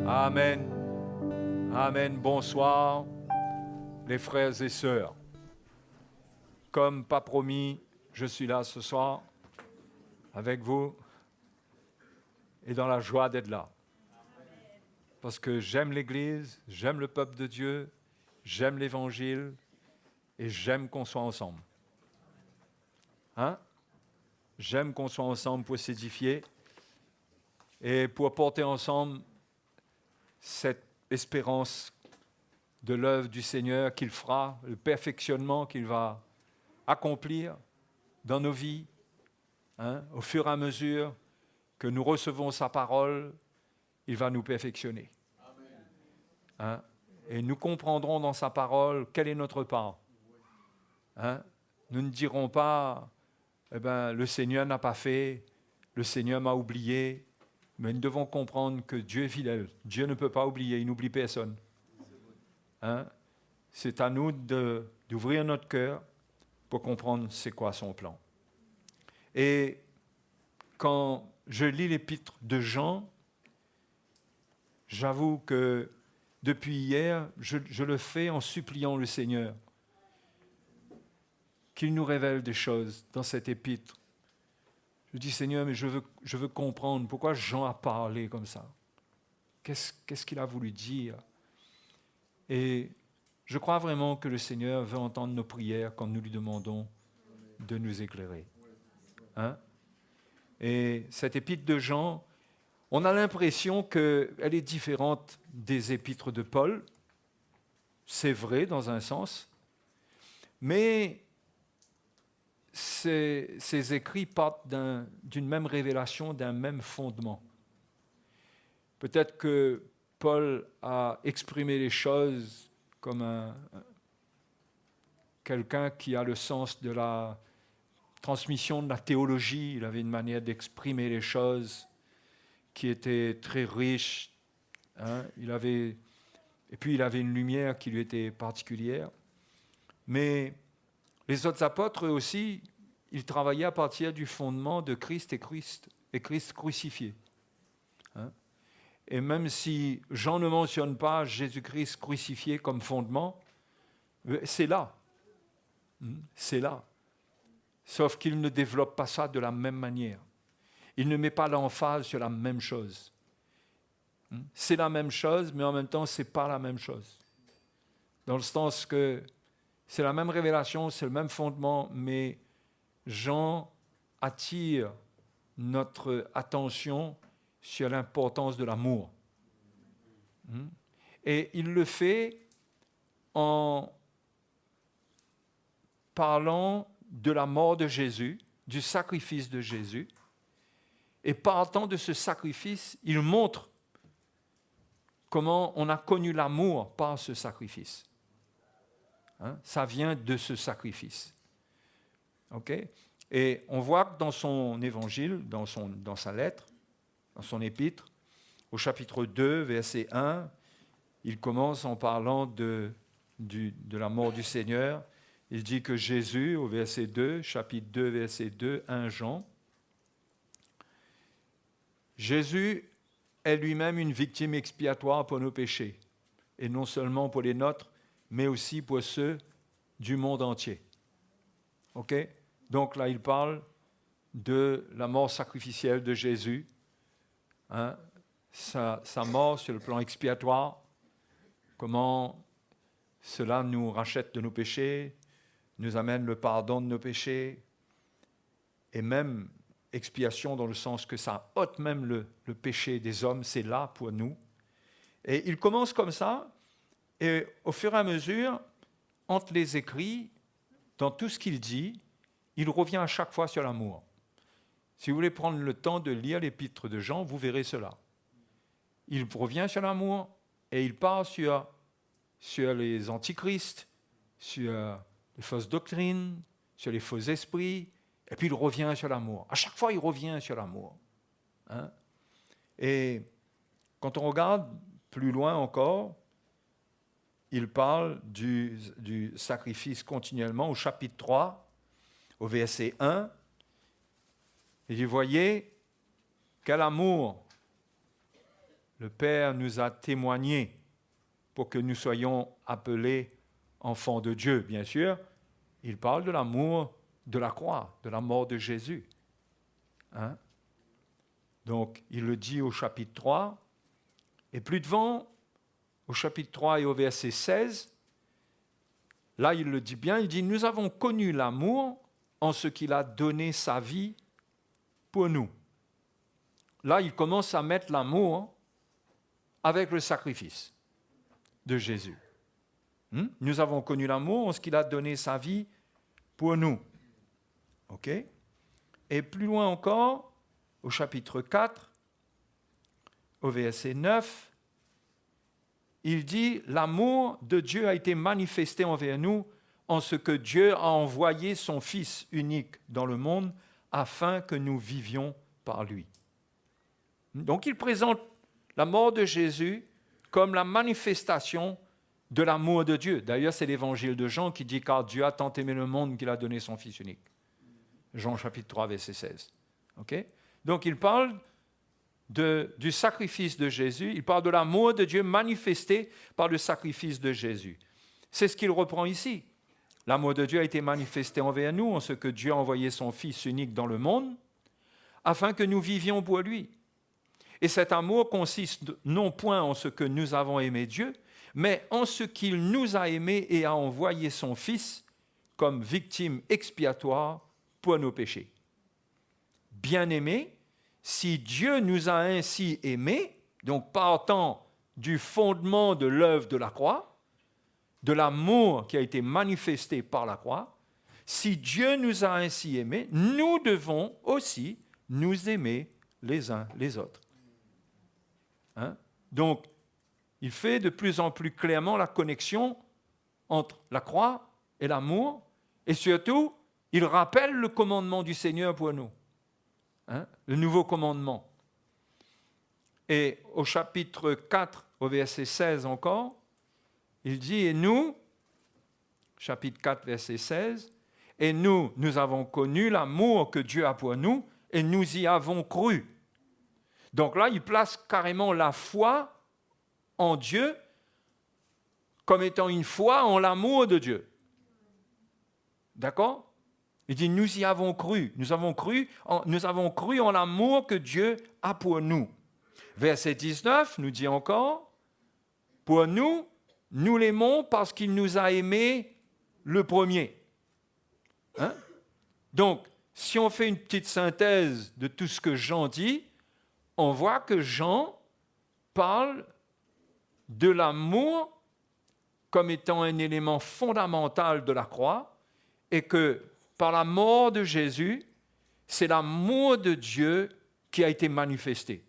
Amen. Amen. Bonsoir, les frères et sœurs. Comme pas promis, je suis là ce soir avec vous et dans la joie d'être là. Parce que j'aime l'Église, j'aime le peuple de Dieu, j'aime l'Évangile et j'aime qu'on soit ensemble. Hein? J'aime qu'on soit ensemble pour s'édifier et pour porter ensemble cette espérance de l'œuvre du Seigneur qu'il fera, le perfectionnement qu'il va accomplir dans nos vies, au fur et à mesure que nous recevons sa parole, il va nous perfectionner. Et nous comprendrons dans sa parole quelle est notre part. Nous ne dirons pas, le Seigneur n'a pas fait, le Seigneur m'a oublié, mais nous devons comprendre que Dieu est fidèle. Dieu ne peut pas oublier, il n'oublie personne. C'est à nous d'ouvrir notre cœur pour comprendre c'est quoi son plan. Et quand je lis l'épître de Jean, j'avoue que depuis hier, je le fais en suppliant le Seigneur qu'il nous révèle des choses dans cette épître. Je dis, Seigneur, mais je veux comprendre pourquoi Jean a parlé comme ça. Qu'est-ce qu'il a voulu dire? Et je crois vraiment que le Seigneur veut entendre nos prières quand nous lui demandons de nous éclairer. Et cette épître de Jean, on a l'impression qu'elle est différente des épîtres de Paul. C'est vrai dans un sens, mais ces écrits partent d'une même révélation, d'un même fondement. Peut-être que Paul a exprimé les choses comme quelqu'un qui a le sens de la transmission de la théologie. Il avait une manière d'exprimer les choses qui était très riche. Et puis il avait une lumière qui lui était particulière. Mais les autres apôtres, eux aussi, ils travaillaient à partir du fondement de Christ et Christ crucifié. Et même si Jean ne mentionne pas Jésus-Christ crucifié comme fondement, c'est là. C'est là. Sauf qu'il ne développe pas ça de la même manière. Il ne met pas l'emphase sur la même chose. C'est la même chose, mais en même temps, ce n'est pas la même chose. Dans le sens que c'est la même révélation, c'est le même fondement, mais Jean attire notre attention sur l'importance de l'amour. Et il le fait en parlant de la mort de Jésus, du sacrifice de Jésus. Et partant de ce sacrifice, il montre comment on a connu l'amour par ce sacrifice. Ça vient de ce sacrifice. Okay? Et on voit que dans son évangile, dans sa lettre, dans son épître, au chapitre 2, verset 1, il commence en parlant de la mort du Seigneur. Il dit que Jésus, au verset 2, chapitre 2, verset 2, 1 Jean, Jésus est lui-même une victime expiatoire pour nos péchés, et non seulement pour les nôtres, mais aussi pour ceux du monde entier. OK? Donc là, il parle de la mort sacrificielle de Jésus, sa mort sur le plan expiatoire, comment cela nous rachète de nos péchés, nous amène le pardon de nos péchés, et même expiation dans le sens que ça ôte même le péché des hommes, c'est là pour nous. Et il commence comme ça, et au fur et à mesure, entre les écrits, dans tout ce qu'il dit, il revient à chaque fois sur l'amour. Si vous voulez prendre le temps de lire l'épître de Jean, vous verrez cela. Il revient sur l'amour et il part sur les antichrists, sur les fausses doctrines, sur les faux esprits, et puis il revient sur l'amour. À chaque fois, il revient sur l'amour. Et quand on regarde plus loin encore, il parle du sacrifice continuellement au chapitre 3, au verset 1. Il dit, voyez, quel amour le Père nous a témoigné pour que nous soyons appelés enfants de Dieu, bien sûr. Il parle de l'amour de la croix, de la mort de Jésus. Hein? Donc, il le dit au chapitre 3. Et plus devant, au chapitre 3 et au verset 16, là, il le dit bien, il dit « Nous avons connu l'amour en ce qu'il a donné sa vie pour nous. » Là, il commence à mettre l'amour avec le sacrifice de Jésus. Nous avons connu l'amour en ce qu'il a donné sa vie pour nous. OK? Et plus loin encore, au chapitre 4, au verset 9, il dit « L'amour de Dieu a été manifesté envers nous en ce que Dieu a envoyé son Fils unique dans le monde afin que nous vivions par lui. » Donc il présente la mort de Jésus comme la manifestation de l'amour de Dieu. D'ailleurs, c'est l'évangile de Jean qui dit « Car Dieu a tant aimé le monde qu'il a donné son Fils unique. » Jean chapitre 3, verset 16. Okay? Donc il parle du sacrifice de Jésus, il parle de l'amour de Dieu manifesté par le sacrifice de Jésus. C'est ce qu'il reprend ici. L'amour de Dieu a été manifesté envers nous en ce que Dieu a envoyé son Fils unique dans le monde afin que nous vivions pour lui. Et cet amour consiste non point en ce que nous avons aimé Dieu, mais en ce qu'il nous a aimés et a envoyé son Fils comme victime expiatoire pour nos péchés. Bien-aimés, si Dieu nous a ainsi aimés, donc partant du fondement de l'œuvre de la croix, de l'amour qui a été manifesté par la croix, si Dieu nous a ainsi aimés, nous devons aussi nous aimer les uns les autres. Hein? Donc, il fait de plus en plus clairement la connexion entre la croix et l'amour, et surtout, il rappelle le commandement du Seigneur pour nous. Hein? Le nouveau commandement. Et au chapitre 4, au verset 16 encore, il dit, et nous, chapitre 4, verset 16, et nous avons connu l'amour que Dieu a pour nous, et nous y avons cru. Donc là, il place carrément la foi en Dieu comme étant une foi en l'amour de Dieu. D'accord ? Il dit, nous y avons cru. Nous avons cru en l'amour que Dieu a pour nous. Verset 19 nous dit encore, pour nous, nous l'aimons parce qu'il nous a aimés le premier. Hein? Donc, si on fait une petite synthèse de tout ce que Jean dit, on voit que Jean parle de l'amour comme étant un élément fondamental de la croix et que par la mort de Jésus, c'est l'amour de Dieu qui a été manifesté.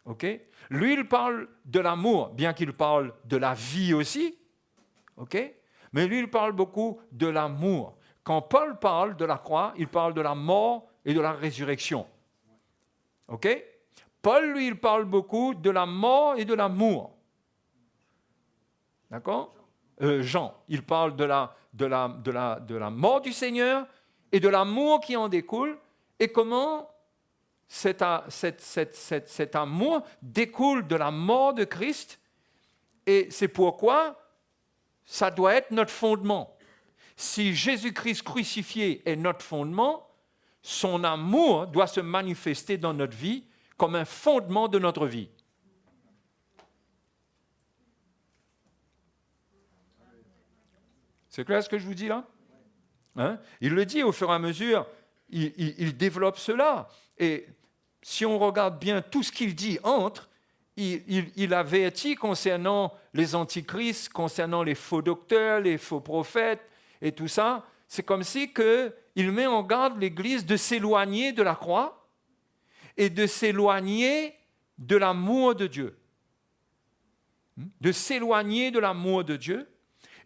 Okay? Lui, il parle de l'amour, bien qu'il parle de la vie aussi, okay? Mais lui, il parle beaucoup de l'amour. Quand Paul parle de la croix, il parle de la mort et de la résurrection. Okay? Paul, lui, il parle beaucoup de la mort et de l'amour. D'accord? Jean, il parle de la mort du Seigneur et de l'amour qui en découle et comment cet amour découle de la mort de Christ et c'est pourquoi ça doit être notre fondement. Si Jésus-Christ crucifié est notre fondement, son amour doit se manifester dans notre vie comme un fondement de notre vie. C'est clair ce que je vous dis là? Hein? Il le dit au fur et à mesure, il développe cela. Et si on regarde bien tout ce qu'il dit entre, il avertit concernant les antichrists, concernant les faux docteurs, les faux prophètes et tout ça. C'est comme si il met en garde l'Église de s'éloigner de la croix et de s'éloigner de l'amour de Dieu. De s'éloigner de l'amour de Dieu.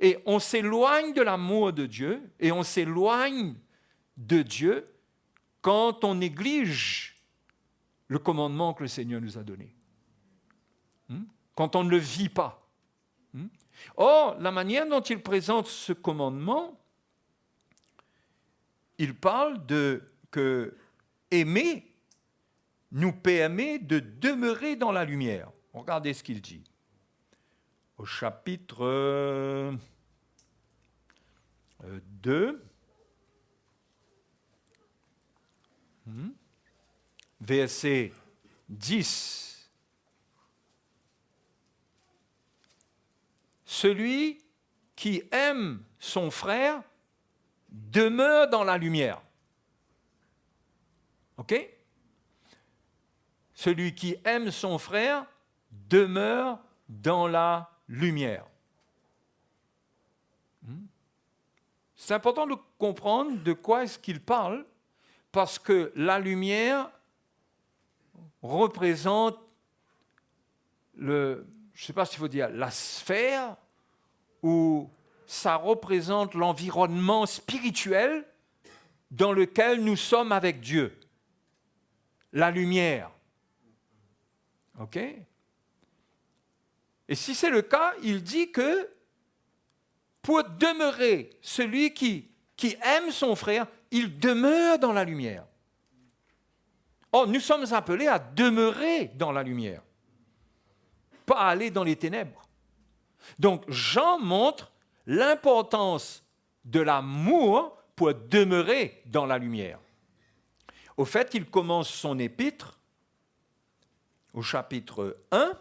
Et on s'éloigne de l'amour de Dieu et on s'éloigne de Dieu quand on néglige le commandement que le Seigneur nous a donné. Quand on ne le vit pas. Or, la manière dont il présente ce commandement, il parle que aimer, nous permet de demeurer dans la lumière. Regardez ce qu'il dit. Au chapitre 2, verset 10. Celui qui aime son frère demeure dans la lumière. OK? Celui qui aime son frère demeure dans la lumière. C'est important de comprendre de quoi est-ce qu'il parle, parce que la lumière représente je ne sais pas s'il faut dire la sphère, ou ça représente l'environnement spirituel dans lequel nous sommes avec Dieu. La lumière. OK? Et si c'est le cas, il dit que pour demeurer, celui qui aime son frère, il demeure dans la lumière. Or, nous sommes appelés à demeurer dans la lumière, pas à aller dans les ténèbres. Donc, Jean montre l'importance de l'amour pour demeurer dans la lumière. Au fait, il commence son épître au chapitre 1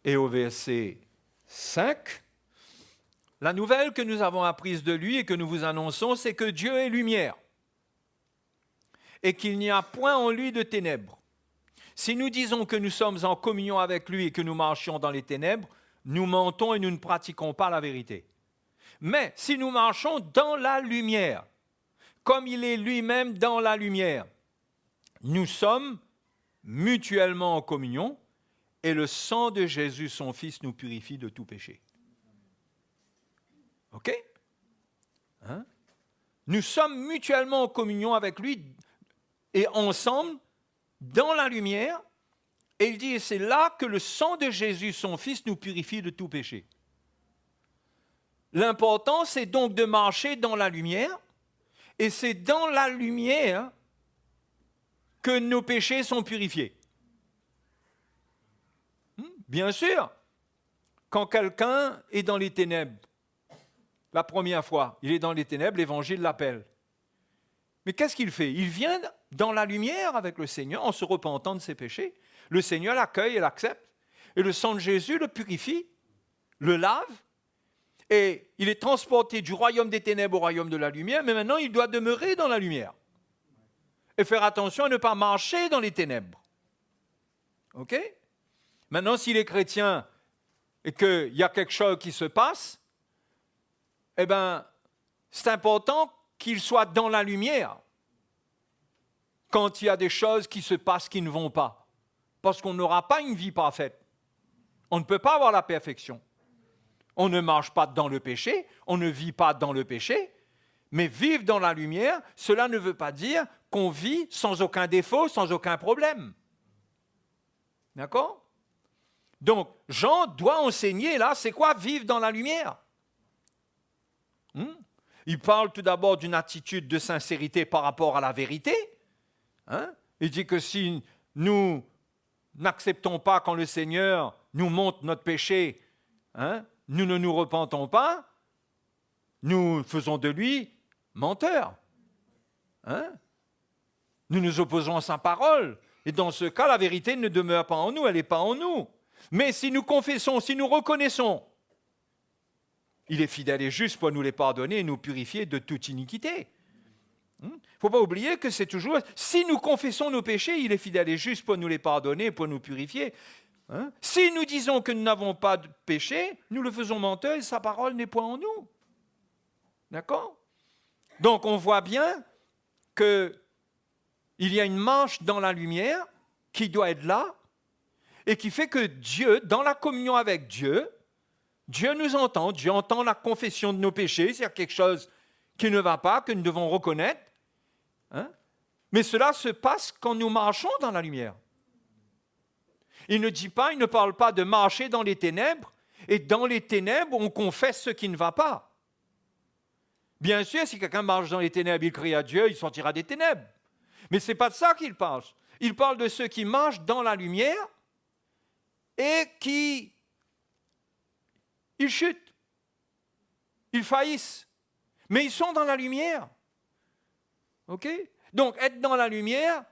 et au verset 5. La nouvelle que nous avons apprise de lui et que nous vous annonçons, c'est que Dieu est lumière et qu'il n'y a point en lui de ténèbres. Si nous disons que nous sommes en communion avec lui et que nous marchions dans les ténèbres, nous mentons et nous ne pratiquons pas la vérité. Mais si nous marchons dans la lumière, comme il est lui-même dans la lumière, nous sommes mutuellement en communion et le sang de Jésus, son Fils, nous purifie de tout péché. OK? Nous sommes mutuellement en communion avec lui et ensemble dans la lumière, et il dit, et c'est là que le sang de Jésus, son Fils, nous purifie de tout péché. L'important, c'est donc de marcher dans la lumière, et c'est dans la lumière que nos péchés sont purifiés. Bien sûr, quand quelqu'un est dans les ténèbres, la première fois, il est dans les ténèbres, l'Évangile l'appelle. Mais qu'est-ce qu'il fait? Il vient dans la lumière avec le Seigneur en se repentant de ses péchés. Le Seigneur l'accueille et l'accepte. Et le sang de Jésus le purifie, le lave. Et il est transporté du royaume des ténèbres au royaume de la lumière, mais maintenant il doit demeurer dans la lumière. Et faire attention à ne pas marcher dans les ténèbres. OK? Maintenant, s'il est chrétien et qu'il y a quelque chose qui se passe, eh bien, c'est important qu'il soit dans la lumière quand il y a des choses qui se passent qui ne vont pas. Parce qu'on n'aura pas une vie parfaite. On ne peut pas avoir la perfection. On ne marche pas dans le péché, on ne vit pas dans le péché, mais vivre dans la lumière, cela ne veut pas dire qu'on vit sans aucun défaut, sans aucun problème. D'accord? Donc, Jean doit enseigner là, c'est quoi vivre dans la lumière? Il parle tout d'abord d'une attitude de sincérité par rapport à la vérité. Il dit que si nous n'acceptons pas quand le Seigneur nous montre notre péché, nous ne nous repentons pas, nous faisons de lui menteur. Nous nous opposons à sa parole. Et dans ce cas, la vérité ne demeure pas en nous, elle n'est pas en nous. Mais si nous confessons, si nous reconnaissons, il est fidèle et juste pour nous les pardonner et nous purifier de toute iniquité. Il ne faut pas oublier que c'est toujours... Si nous confessons nos péchés, il est fidèle et juste pour nous les pardonner et pour nous purifier. Si nous disons que nous n'avons pas de péché, nous le faisons menteur et sa parole n'est point en nous. D'accord? Donc on voit bien qu'il y a une marche dans la lumière qui doit être là et qui fait que Dieu, dans la communion avec Dieu, Dieu nous entend, Dieu entend la confession de nos péchés, c'est-à-dire quelque chose qui ne va pas, que nous devons reconnaître. Mais cela se passe quand nous marchons dans la lumière. Il ne parle pas de marcher dans les ténèbres, et dans les ténèbres, on confesse ce qui ne va pas. Bien sûr, si quelqu'un marche dans les ténèbres, il crie à Dieu, il sortira des ténèbres. Mais ce n'est pas de ça qu'il parle. Il parle de ceux qui marchent dans la lumière et qui... Ils chutent, ils faillissent, mais ils sont dans la lumière. OK? Donc, être dans la lumière,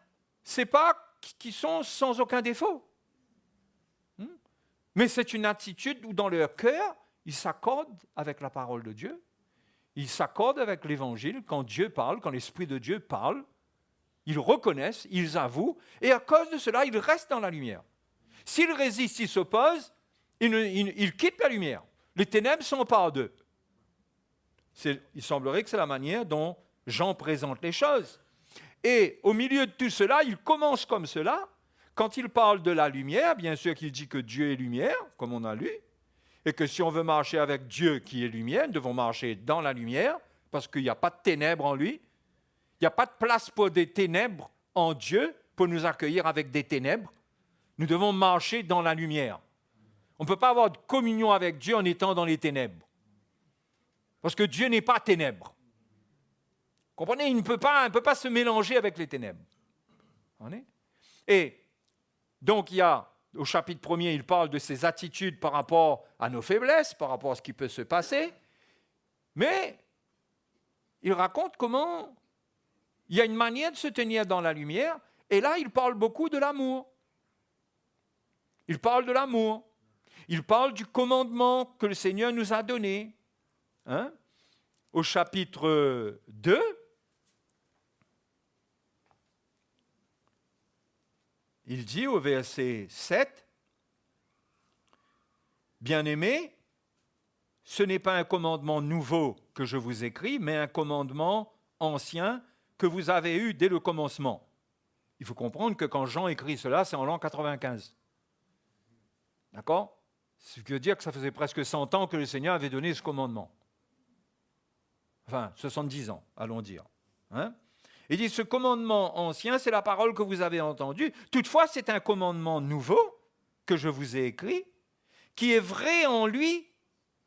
ce n'est pas qu'ils sont sans aucun défaut. Mais c'est une attitude où dans leur cœur, ils s'accordent avec la parole de Dieu. Ils s'accordent avec l'Évangile. Quand Dieu parle, quand l'Esprit de Dieu parle, ils reconnaissent, ils avouent, et à cause de cela, ils restent dans la lumière. S'ils résistent, s'ils s'opposent, ils quittent la lumière. Les ténèbres sont par d'eux. Il semblerait que c'est la manière dont Jean présente les choses. Et au milieu de tout cela, il commence comme cela. Quand il parle de la lumière, bien sûr qu'il dit que Dieu est lumière, comme on a lu, et que si on veut marcher avec Dieu qui est lumière, nous devons marcher dans la lumière, parce qu'il n'y a pas de ténèbres en lui. Il n'y a pas de place pour des ténèbres en Dieu, pour nous accueillir avec des ténèbres. Nous devons marcher dans la lumière. On ne peut pas avoir de communion avec Dieu en étant dans les ténèbres. Parce que Dieu n'est pas ténèbres. Comprenez, il ne peut pas se mélanger avec les ténèbres. Et donc, il y a, au chapitre 1er, il parle de ses attitudes par rapport à nos faiblesses, par rapport à ce qui peut se passer. Mais il raconte comment il y a une manière de se tenir dans la lumière. Et là, il parle beaucoup de l'amour. Il parle de l'amour. Il parle du commandement que le Seigneur nous a donné. Au chapitre 2, il dit au verset 7, « Bien-aimés, ce n'est pas un commandement nouveau que je vous écris, mais un commandement ancien que vous avez eu dès le commencement. » Il faut comprendre que quand Jean écrit cela, c'est en l'an 95. D'accord ? Ce qui veut dire que ça faisait presque 100 ans que le Seigneur avait donné ce commandement. Enfin, 70 ans, allons dire. Il dit, ce commandement ancien, c'est la parole que vous avez entendue. Toutefois, c'est un commandement nouveau que je vous ai écrit, qui est vrai en lui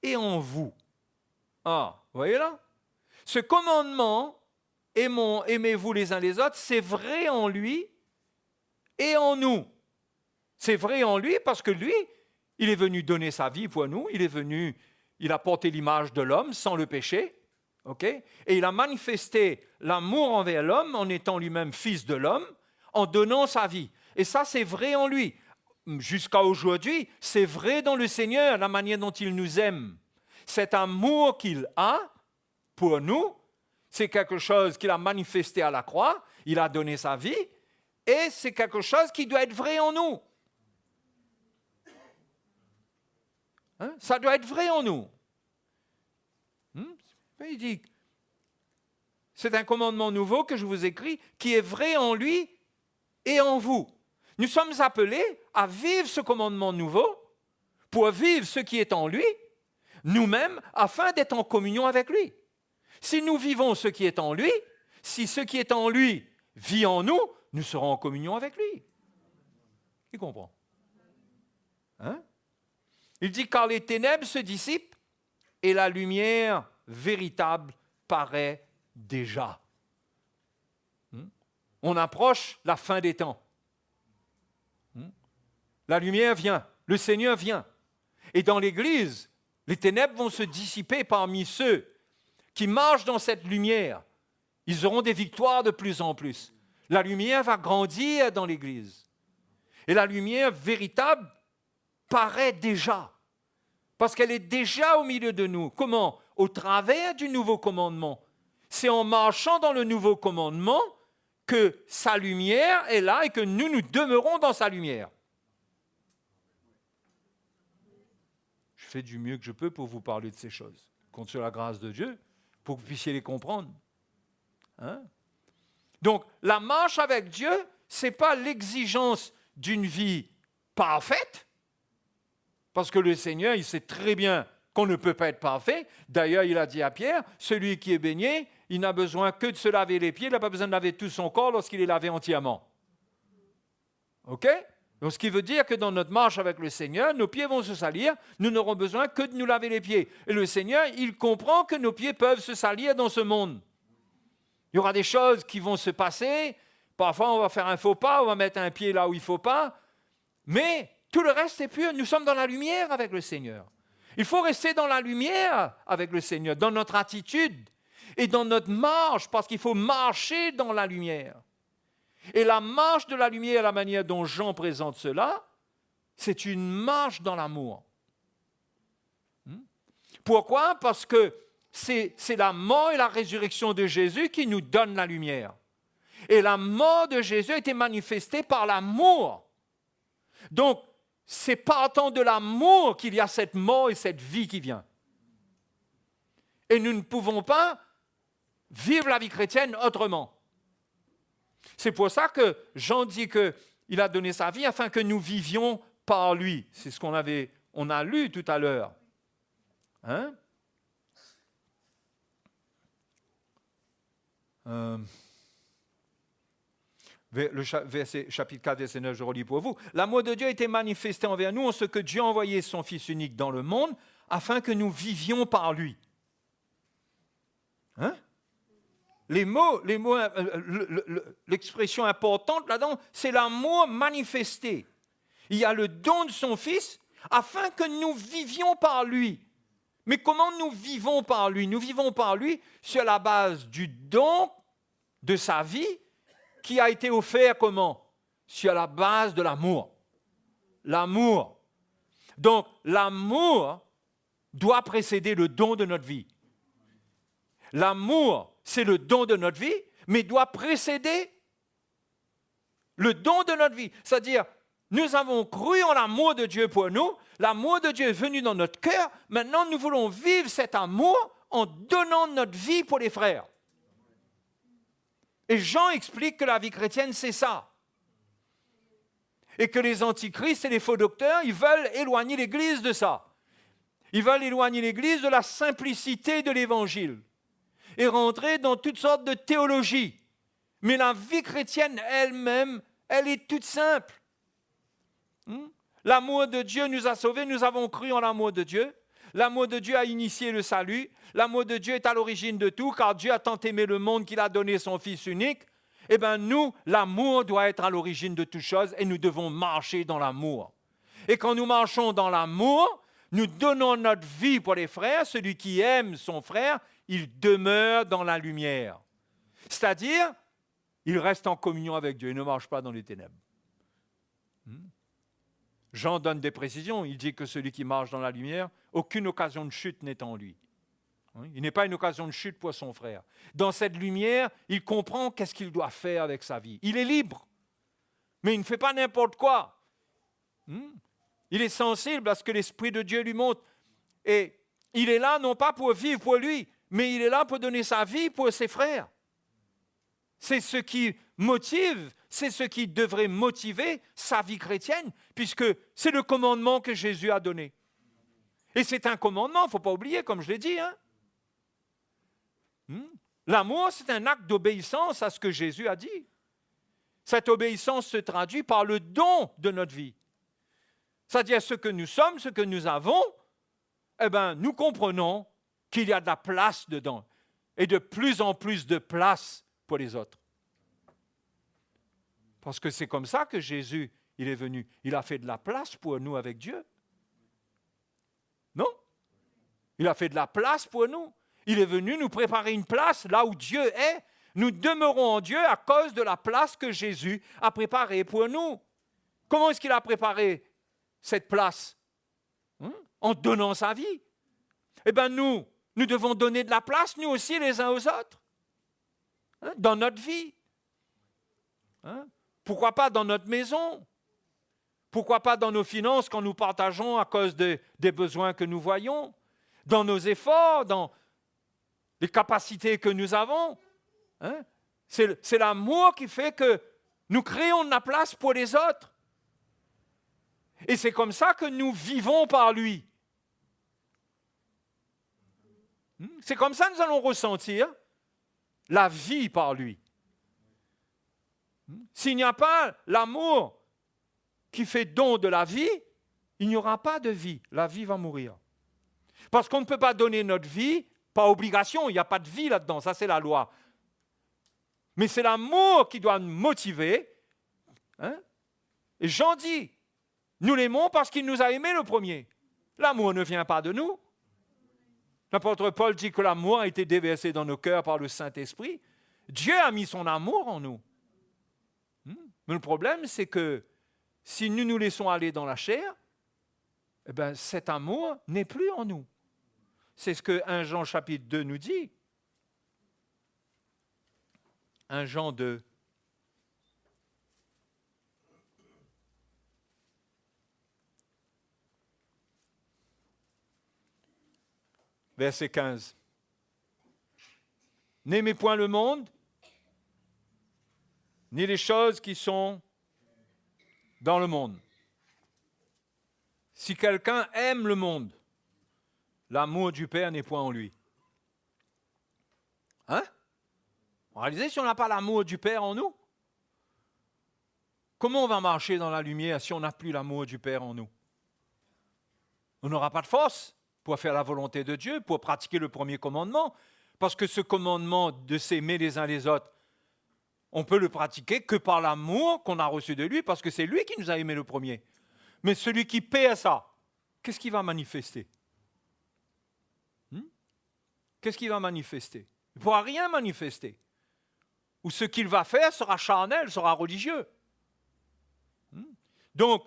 et en vous. Ah, vous voyez là ? Ce commandement, aimez-vous les uns les autres, c'est vrai en lui et en nous. C'est vrai en lui parce que lui, il est venu donner sa vie pour nous, il a porté l'image de l'homme sans le péché, et il a manifesté l'amour envers l'homme en étant lui-même fils de l'homme, en donnant sa vie. Et ça, c'est vrai en lui. Jusqu'à aujourd'hui, c'est vrai dans le Seigneur, la manière dont il nous aime. Cet amour qu'il a pour nous, c'est quelque chose qu'il a manifesté à la croix, il a donné sa vie, et c'est quelque chose qui doit être vrai en nous. Ça doit être vrai en nous. Il dit, c'est un commandement nouveau que je vous écris, qui est vrai en lui et en vous. Nous sommes appelés à vivre ce commandement nouveau pour vivre ce qui est en lui, nous-mêmes, afin d'être en communion avec lui. Si nous vivons ce qui est en lui, si ce qui est en lui vit en nous, nous serons en communion avec lui. Qui comprend ? Il dit, car les ténèbres se dissipent et la lumière véritable paraît déjà. On approche la fin des temps. La lumière vient, le Seigneur vient. Et dans l'Église, les ténèbres vont se dissiper parmi ceux qui marchent dans cette lumière. Ils auront des victoires de plus en plus. La lumière va grandir dans l'Église. Et la lumière véritable paraît déjà. Parce qu'elle est déjà au milieu de nous. Comment ? Au travers du nouveau commandement. C'est en marchant dans le nouveau commandement que sa lumière est là et que nous demeurons dans sa lumière. Je fais du mieux que je peux pour vous parler de ces choses. Je compte sur la grâce de Dieu pour que vous puissiez les comprendre. Donc, la marche avec Dieu, ce n'est pas l'exigence d'une vie parfaite, parce que le Seigneur, il sait très bien qu'on ne peut pas être parfait. D'ailleurs, il a dit à Pierre, celui qui est baigné, il n'a besoin que de se laver les pieds, il n'a pas besoin de laver tout son corps lorsqu'il est lavé entièrement. OK ? Donc, ce qui veut dire que dans notre marche avec le Seigneur, nos pieds vont se salir, nous n'aurons besoin que de nous laver les pieds. Et le Seigneur, il comprend que nos pieds peuvent se salir dans ce monde. Il y aura des choses qui vont se passer, parfois on va faire un faux pas, on va mettre un pied là où il ne faut pas, mais tout le reste est pur, nous sommes dans la lumière avec le Seigneur. Il faut rester dans la lumière avec le Seigneur, dans notre attitude et dans notre marche, parce qu'il faut marcher dans la lumière. Et la marche de la lumière, la manière dont Jean présente cela, c'est une marche dans l'amour. Pourquoi? Parce que c'est la mort et la résurrection de Jésus qui nous donnent la lumière. Et la mort de Jésus a été manifestée par l'amour. Donc, c'est partant de l'amour qu'il y a cette mort et cette vie qui vient. Et nous ne pouvons pas vivre la vie chrétienne autrement. C'est pour ça que Jean dit qu'il a donné sa vie afin que nous vivions par lui. C'est ce qu'on a lu tout à l'heure. Hein? Chapitre 4, verset 9, je relis pour vous. L'amour de Dieu a été manifesté envers nous en ce que Dieu a envoyé son Fils unique dans le monde afin que nous vivions par lui. Hein? L'expression importante là-dedans, c'est l'amour manifesté. Il y a le don de son Fils afin que nous vivions par lui. Mais comment nous vivons par lui? Nous vivons par lui sur la base du don de sa vie qui a été offert comment? Sur la base de l'amour. L'amour. Donc, l'amour doit précéder le don de notre vie. L'amour, c'est le don de notre vie, mais doit précéder le don de notre vie. C'est-à-dire, nous avons cru en l'amour de Dieu pour nous, l'amour de Dieu est venu dans notre cœur, maintenant nous voulons vivre cet amour en donnant notre vie pour les frères. Et Jean explique que la vie chrétienne, c'est ça. Et que les antichrists et les faux docteurs, ils veulent éloigner l'Église de ça. Ils veulent éloigner l'Église de la simplicité de l'Évangile et rentrer dans toutes sortes de théologies. Mais la vie chrétienne elle-même, elle est toute simple. L'amour de Dieu nous a sauvés, nous avons cru en l'amour de Dieu. L'amour de Dieu a initié le salut. L'amour de Dieu est à l'origine de tout, car Dieu a tant aimé le monde qu'il a donné son Fils unique. Eh bien, nous, l'amour doit être à l'origine de toutes choses et nous devons marcher dans l'amour. Et quand nous marchons dans l'amour, nous donnons notre vie pour les frères. Celui qui aime son frère, il demeure dans la lumière. C'est-à-dire, il reste en communion avec Dieu, il ne marche pas dans les ténèbres. Jean donne des précisions, il dit que celui qui marche dans la lumière, aucune occasion de chute n'est en lui. Il n'est pas une occasion de chute pour son frère. Dans cette lumière, il comprend qu'est-ce qu'il doit faire avec sa vie. Il est libre, mais il ne fait pas n'importe quoi. Il est sensible à ce que l'Esprit de Dieu lui montre. Et il est là non pas pour vivre pour lui, mais il est là pour donner sa vie pour ses frères. C'est ce qui motive, c'est ce qui devrait motiver sa vie chrétienne, puisque c'est le commandement que Jésus a donné. Et c'est un commandement, il ne faut pas oublier, comme je l'ai dit. L'amour, c'est un acte d'obéissance à ce que Jésus a dit. Cette obéissance se traduit par le don de notre vie. C'est-à-dire ce que nous sommes, ce que nous avons, eh bien, nous comprenons qu'il y a de la place dedans, et de plus en plus de place pour les autres. Parce que c'est comme ça que Jésus, il est venu. Il a fait de la place pour nous avec Dieu. Non? Il a fait de la place pour nous. Il est venu nous préparer une place là où Dieu est. Nous demeurons en Dieu à cause de la place que Jésus a préparée pour nous. Comment est-ce qu'il a préparé cette place? En donnant sa vie. Eh bien, nous devons donner de la place, nous aussi, les uns aux autres. Dans notre vie. Pourquoi pas dans notre maison? Pourquoi pas dans nos finances quand nous partageons à cause des besoins que nous voyons? Dans nos efforts, dans les capacités que nous avons. C'est l'amour qui fait que nous créons de la place pour les autres. Et c'est comme ça que nous vivons par lui. C'est comme ça que nous allons ressentir la vie par lui. S'il n'y a pas l'amour qui fait don de la vie, il n'y aura pas de vie. La vie va mourir. Parce qu'on ne peut pas donner notre vie par obligation. Il n'y a pas de vie là-dedans. Ça, c'est la loi. Mais c'est l'amour qui doit nous motiver. Hein? Et Jean dit, nous l'aimons parce qu'il nous a aimés le premier. L'amour ne vient pas de nous. L'apôtre Paul dit que l'amour a été déversé dans nos cœurs par le Saint-Esprit. Dieu a mis son amour en nous. Mais le problème, c'est que si nous nous laissons aller dans la chair, eh bien, cet amour n'est plus en nous. C'est ce que 1 Jean chapitre 2 nous dit. 1 Jean 2. Verset 15. N'aimez point le monde, ni les choses qui sont dans le monde. Si quelqu'un aime le monde, l'amour du Père n'est point en lui. Hein? Vous réalisez si on n'a pas l'amour du Père en nous? Comment on va marcher dans la lumière si on n'a plus l'amour du Père en nous? On n'aura pas de force pour faire la volonté de Dieu, pour pratiquer le premier commandement. Parce que ce commandement de s'aimer les uns les autres, on peut le pratiquer que par l'amour qu'on a reçu de lui, parce que c'est lui qui nous a aimés le premier. Mais celui qui perd ça, qu'est-ce qu'il va manifester? Qu'est-ce qu'il va manifester? Il ne pourra rien manifester. Ou ce qu'il va faire sera charnel, sera religieux. Donc,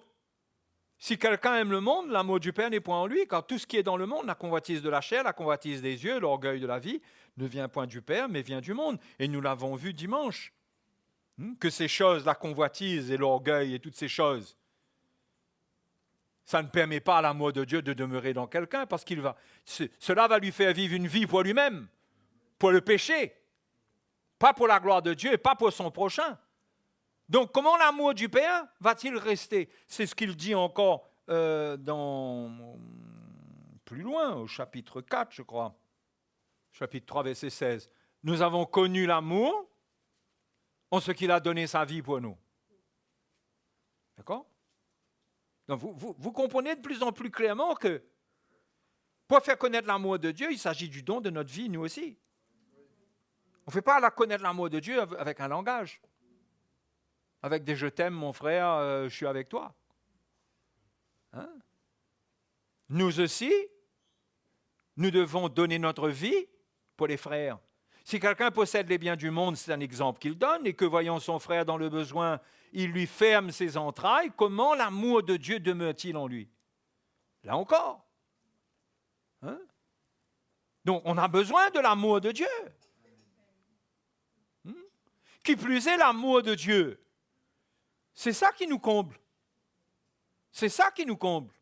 si quelqu'un aime le monde, l'amour du Père n'est point en lui, car tout ce qui est dans le monde, la convoitise de la chair, la convoitise des yeux, l'orgueil de la vie, ne vient point du Père, mais vient du monde. Et nous l'avons vu dimanche, que ces choses, la convoitise et l'orgueil et toutes ces choses, ça ne permet pas à l'amour de Dieu de demeurer dans quelqu'un, parce cela va lui faire vivre une vie pour lui-même, pour le péché, pas pour la gloire de Dieu et pas pour son prochain. Donc, comment l'amour du Père va-t-il rester? C'est ce qu'il dit encore plus loin, au chapitre 4, je crois. Chapitre 3, verset 16. Nous avons connu l'amour en ce qu'il a donné sa vie pour nous. D'accord? Donc, vous comprenez de plus en plus clairement que pour faire connaître l'amour de Dieu, il s'agit du don de notre vie, nous aussi. On ne fait pas connaître l'amour de Dieu avec un langage. Avec des « je t'aime, mon frère, je suis avec toi ». Hein? Nous aussi, nous devons donner notre vie pour les frères. Si quelqu'un possède les biens du monde, c'est un exemple qu'il donne, et que voyant son frère dans le besoin, il lui ferme ses entrailles, comment l'amour de Dieu demeure-t-il en lui? Là encore. Hein? Donc, on a besoin de l'amour de Dieu. Qui plus est, l'amour de Dieu. C'est ça qui nous comble. C'est ça qui nous comble.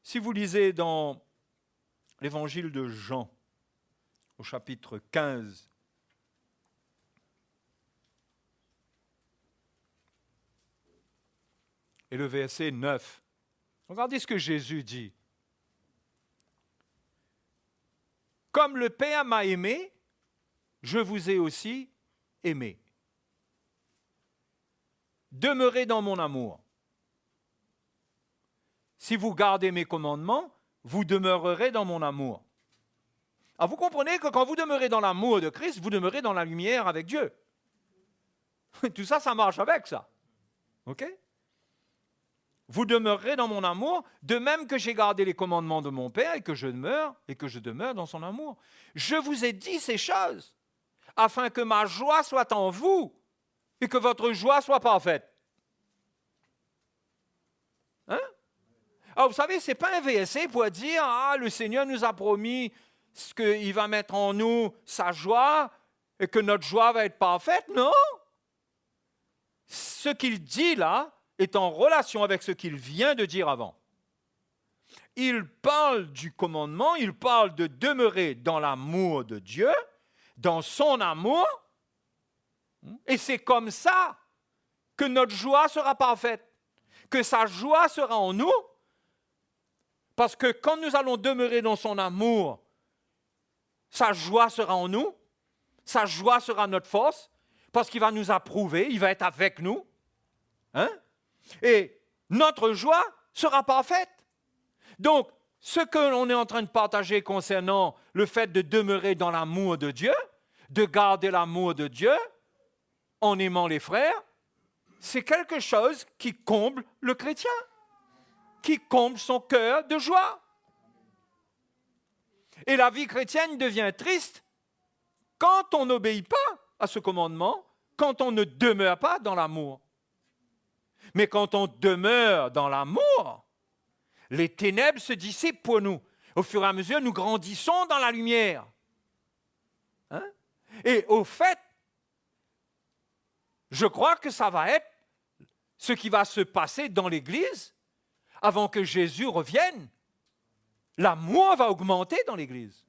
Si vous lisez dans l'évangile de Jean, au chapitre 15, et le verset 9, regardez ce que Jésus dit. Comme le Père m'a aimé, je vous ai aussi aimé. Demeurez dans mon amour. Si vous gardez mes commandements, vous demeurerez dans mon amour. Alors vous comprenez que quand vous demeurez dans l'amour de Christ, vous demeurez dans la lumière avec Dieu. Tout ça, ça marche avec ça. OK? Vous demeurerez dans mon amour, de même que j'ai gardé les commandements de mon Père et que je demeure dans son amour. Je vous ai dit ces choses, afin que ma joie soit en vous et que votre joie soit parfaite. Hein? Alors, vous savez, ce n'est pas un verset pour dire « Ah, le Seigneur nous a promis qu'il va mettre en nous sa joie et que notre joie va être parfaite. » Non! Ce qu'il dit là est en relation avec ce qu'il vient de dire avant. Il parle du commandement, il parle de demeurer dans l'amour de Dieu, dans son amour, et c'est comme ça que notre joie sera parfaite, que sa joie sera en nous, parce que quand nous allons demeurer dans son amour, sa joie sera en nous, sa joie sera notre force, parce qu'il va nous approuver, il va être avec nous. Hein? Et notre joie sera parfaite. Donc, ce que l'on est en train de partager concernant le fait de demeurer dans l'amour de Dieu, de garder l'amour de Dieu en aimant les frères, c'est quelque chose qui comble le chrétien, qui comble son cœur de joie. Et la vie chrétienne devient triste quand on n'obéit pas à ce commandement, quand on ne demeure pas dans l'amour. Mais quand on demeure dans l'amour, les ténèbres se dissipent pour nous. Au fur et à mesure, nous grandissons dans la lumière. Hein? Et au fait, je crois que ça va être ce qui va se passer dans l'Église avant que Jésus revienne. L'amour va augmenter dans l'Église.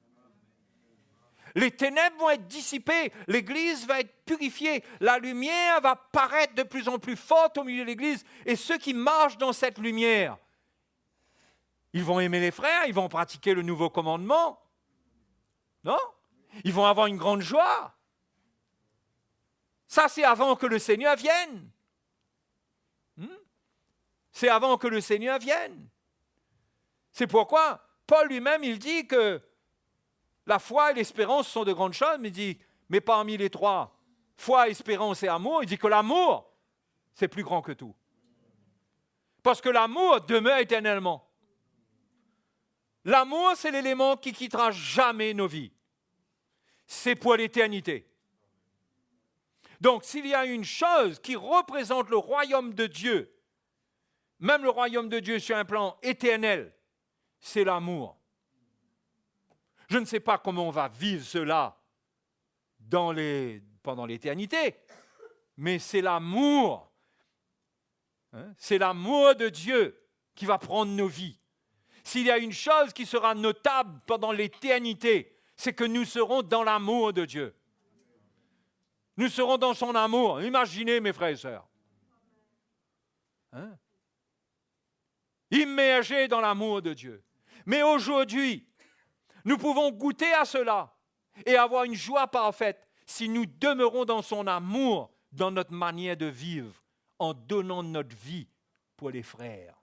Les ténèbres vont être dissipées, l'Église va être purifiée, la lumière va paraître de plus en plus forte au milieu de l'Église, et ceux qui marchent dans cette lumière, ils vont aimer les frères, ils vont pratiquer le nouveau commandement, non? Ils vont avoir une grande joie. Ça, c'est avant que le Seigneur vienne. C'est avant que le Seigneur vienne. C'est pourquoi Paul lui-même, il dit que la foi et l'espérance sont de grandes choses, mais il dit, mais parmi les trois, foi, espérance et amour, il dit que l'amour, c'est plus grand que tout. Parce que l'amour demeure éternellement. L'amour, c'est l'élément qui quittera jamais nos vies. C'est pour l'éternité. Donc, s'il y a une chose qui représente le royaume de Dieu, même le royaume de Dieu sur un plan éternel, c'est l'amour. Je ne sais pas comment on va vivre cela pendant l'éternité, mais c'est l'amour. C'est l'amour de Dieu qui va prendre nos vies. S'il y a une chose qui sera notable pendant l'éternité, c'est que nous serons dans l'amour de Dieu. Nous serons dans son amour. Imaginez, mes frères et sœurs. Immergés dans l'amour de Dieu. Mais aujourd'hui, nous pouvons goûter à cela et avoir une joie parfaite si nous demeurons dans son amour, dans notre manière de vivre, en donnant notre vie pour les frères,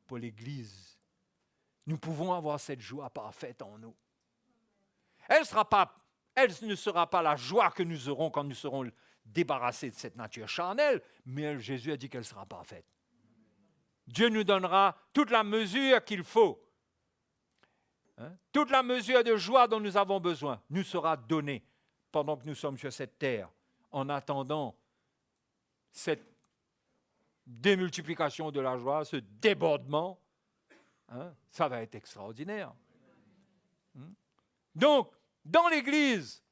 pour l'Église. Nous pouvons avoir cette joie parfaite en nous. Elle ne sera pas la joie que nous aurons quand nous serons débarrassés de cette nature charnelle, mais Jésus a dit qu'elle sera parfaite. Dieu nous donnera toute la mesure qu'il faut. Toute la mesure de joie dont nous avons besoin nous sera donnée pendant que nous sommes sur cette terre, en attendant cette démultiplication de la joie, ce débordement. Ça va être extraordinaire. Donc, dans l'Église,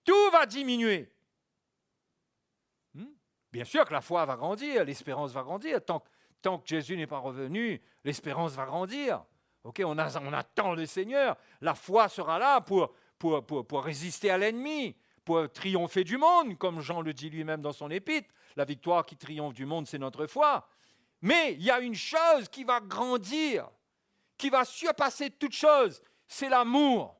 tout va diminuer. Bien sûr que la foi va grandir, l'espérance va grandir. Tant que Jésus n'est pas revenu, l'espérance va grandir. On attend le Seigneur. La foi sera là pour résister à l'ennemi, pour triompher du monde, comme Jean le dit lui-même dans son épître. La victoire qui triomphe du monde, c'est notre foi. Mais il y a une chose qui va grandir, qui va surpasser toute chose, c'est l'amour.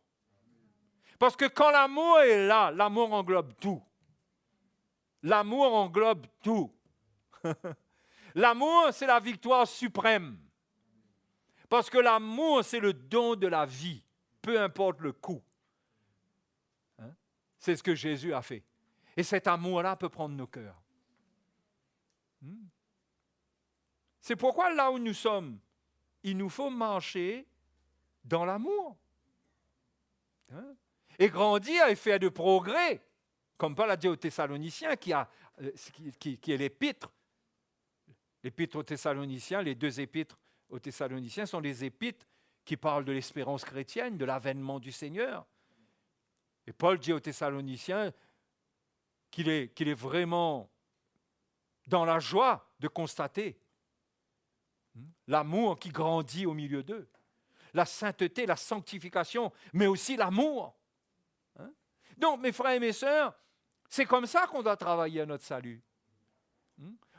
Parce que quand l'amour est là, l'amour englobe tout. L'amour englobe tout. L'amour, c'est la victoire suprême. Parce que l'amour, c'est le don de la vie, peu importe le coût. C'est ce que Jésus a fait. Et cet amour-là peut prendre nos cœurs. C'est pourquoi là où nous sommes, il nous faut marcher dans l'amour. Et grandir et faire de progrès, comme Paul a dit aux Thessaloniciens, qui est l'épître. L'épître aux Thessaloniciens, les deux épîtres aux Thessaloniciens sont les épîtres qui parlent de l'espérance chrétienne, de l'avènement du Seigneur. Et Paul dit aux Thessaloniciens qu'il est vraiment dans la joie de constater l'amour qui grandit au milieu d'eux, la sainteté, la sanctification, mais aussi l'amour. Donc, mes frères et mes sœurs, c'est comme ça qu'on doit travailler à notre salut.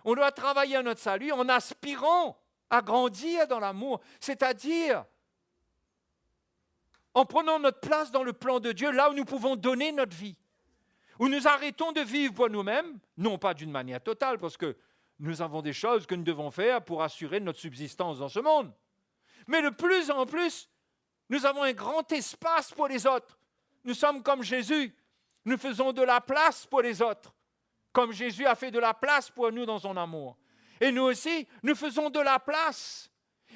On doit travailler à notre salut en aspirant à grandir dans l'amour, c'est-à-dire en prenant notre place dans le plan de Dieu, là où nous pouvons donner notre vie, où nous arrêtons de vivre pour nous-mêmes, non pas d'une manière totale, parce que nous avons des choses que nous devons faire pour assurer notre subsistance dans ce monde. Mais de plus en plus, nous avons un grand espace pour les autres. Nous sommes comme Jésus. Nous faisons de la place pour les autres, comme Jésus a fait de la place pour nous dans son amour. Et nous aussi, nous faisons de la place.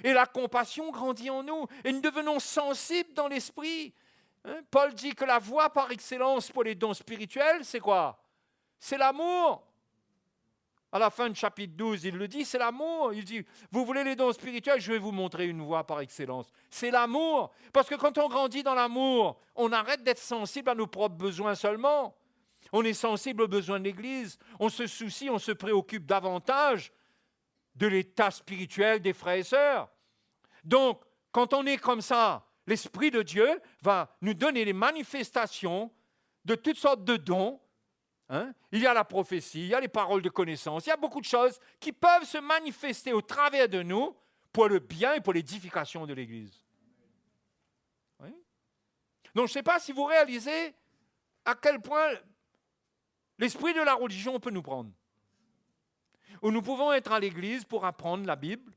Et la compassion grandit en nous. Et nous devenons sensibles dans l'esprit. Paul dit que la voie par excellence pour les dons spirituels, c'est quoi? C'est l'amour. À la fin du chapitre 12, il le dit, c'est l'amour. Il dit, vous voulez les dons spirituels, je vais vous montrer une voie par excellence. C'est l'amour. Parce que quand on grandit dans l'amour, on arrête d'être sensible à nos propres besoins seulement. On est sensible aux besoins de l'Église. On se soucie, on se préoccupe davantage de l'état spirituel des frères et sœurs. Donc, quand on est comme ça, l'Esprit de Dieu va nous donner les manifestations de toutes sortes de dons. Il y a la prophétie, il y a les paroles de connaissance, il y a beaucoup de choses qui peuvent se manifester au travers de nous pour le bien et pour l'édification de l'Église. Oui? Donc, je ne sais pas si vous réalisez à quel point l'esprit de la religion peut nous prendre. Où nous pouvons être à l'Église pour apprendre la Bible,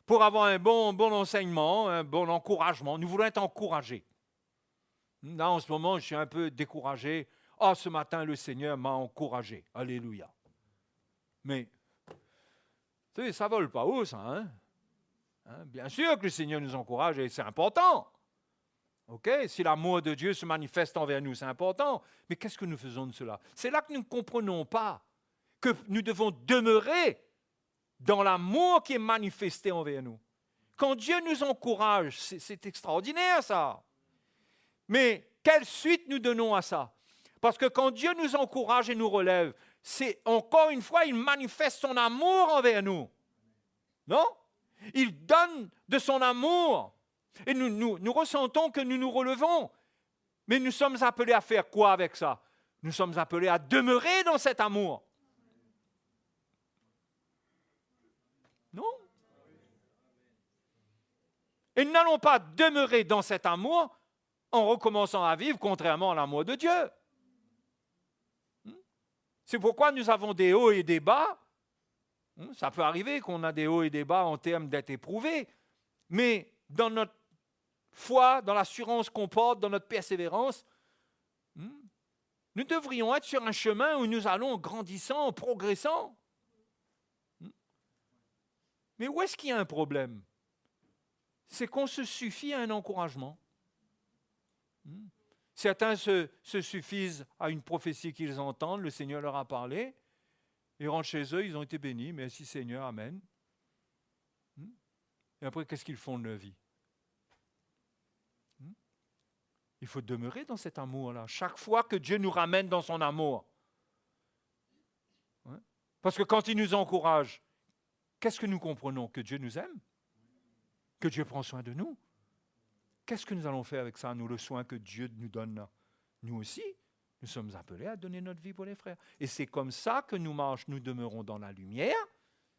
pour avoir un bon enseignement, un bon encouragement. Nous voulons être encouragés. Là, en ce moment, je suis un peu découragé. « ce matin, le Seigneur m'a encouragé. » Alléluia. Mais, tu sais, ça ne vole pas haut, ça. Bien sûr que le Seigneur nous encourage et c'est important. Si l'amour de Dieu se manifeste envers nous, c'est important. Mais qu'est-ce que nous faisons de cela? C'est là que nous ne comprenons pas que nous devons demeurer dans l'amour qui est manifesté envers nous. Quand Dieu nous encourage, c'est extraordinaire, ça. Mais quelle suite nous donnons à ça? Parce que quand Dieu nous encourage et nous relève, c'est encore une fois, il manifeste son amour envers nous. Non? Il donne de son amour. Et nous ressentons que nous nous relevons. Mais nous sommes appelés à faire quoi avec ça? Nous sommes appelés à demeurer dans cet amour. Non? Et nous n'allons pas demeurer dans cet amour en recommençant à vivre contrairement à l'amour de Dieu. C'est pourquoi nous avons des hauts et des bas. Ça peut arriver qu'on a des hauts et des bas en termes d'être éprouvés, mais dans notre foi, dans l'assurance qu'on porte, dans notre persévérance, nous devrions être sur un chemin où nous allons grandissant, progressant. Mais où est-ce qu'il y a un problème? C'est qu'on se suffit à un encouragement. Certains se suffisent à une prophétie qu'ils entendent, le Seigneur leur a parlé, ils rentrent chez eux, ils ont été bénis, merci Seigneur, amen. Et après, qu'est-ce qu'ils font de leur vie? Il faut demeurer dans cet amour-là, chaque fois que Dieu nous ramène dans son amour. Parce que quand il nous encourage, qu'est-ce que nous comprenons? Que Dieu nous aime? Que Dieu prend soin de nous? Qu'est-ce que nous allons faire avec ça, nous, le soin que Dieu nous donne là? Nous aussi, nous sommes appelés à donner notre vie pour les frères. Et c'est comme ça que nous demeurons dans la lumière,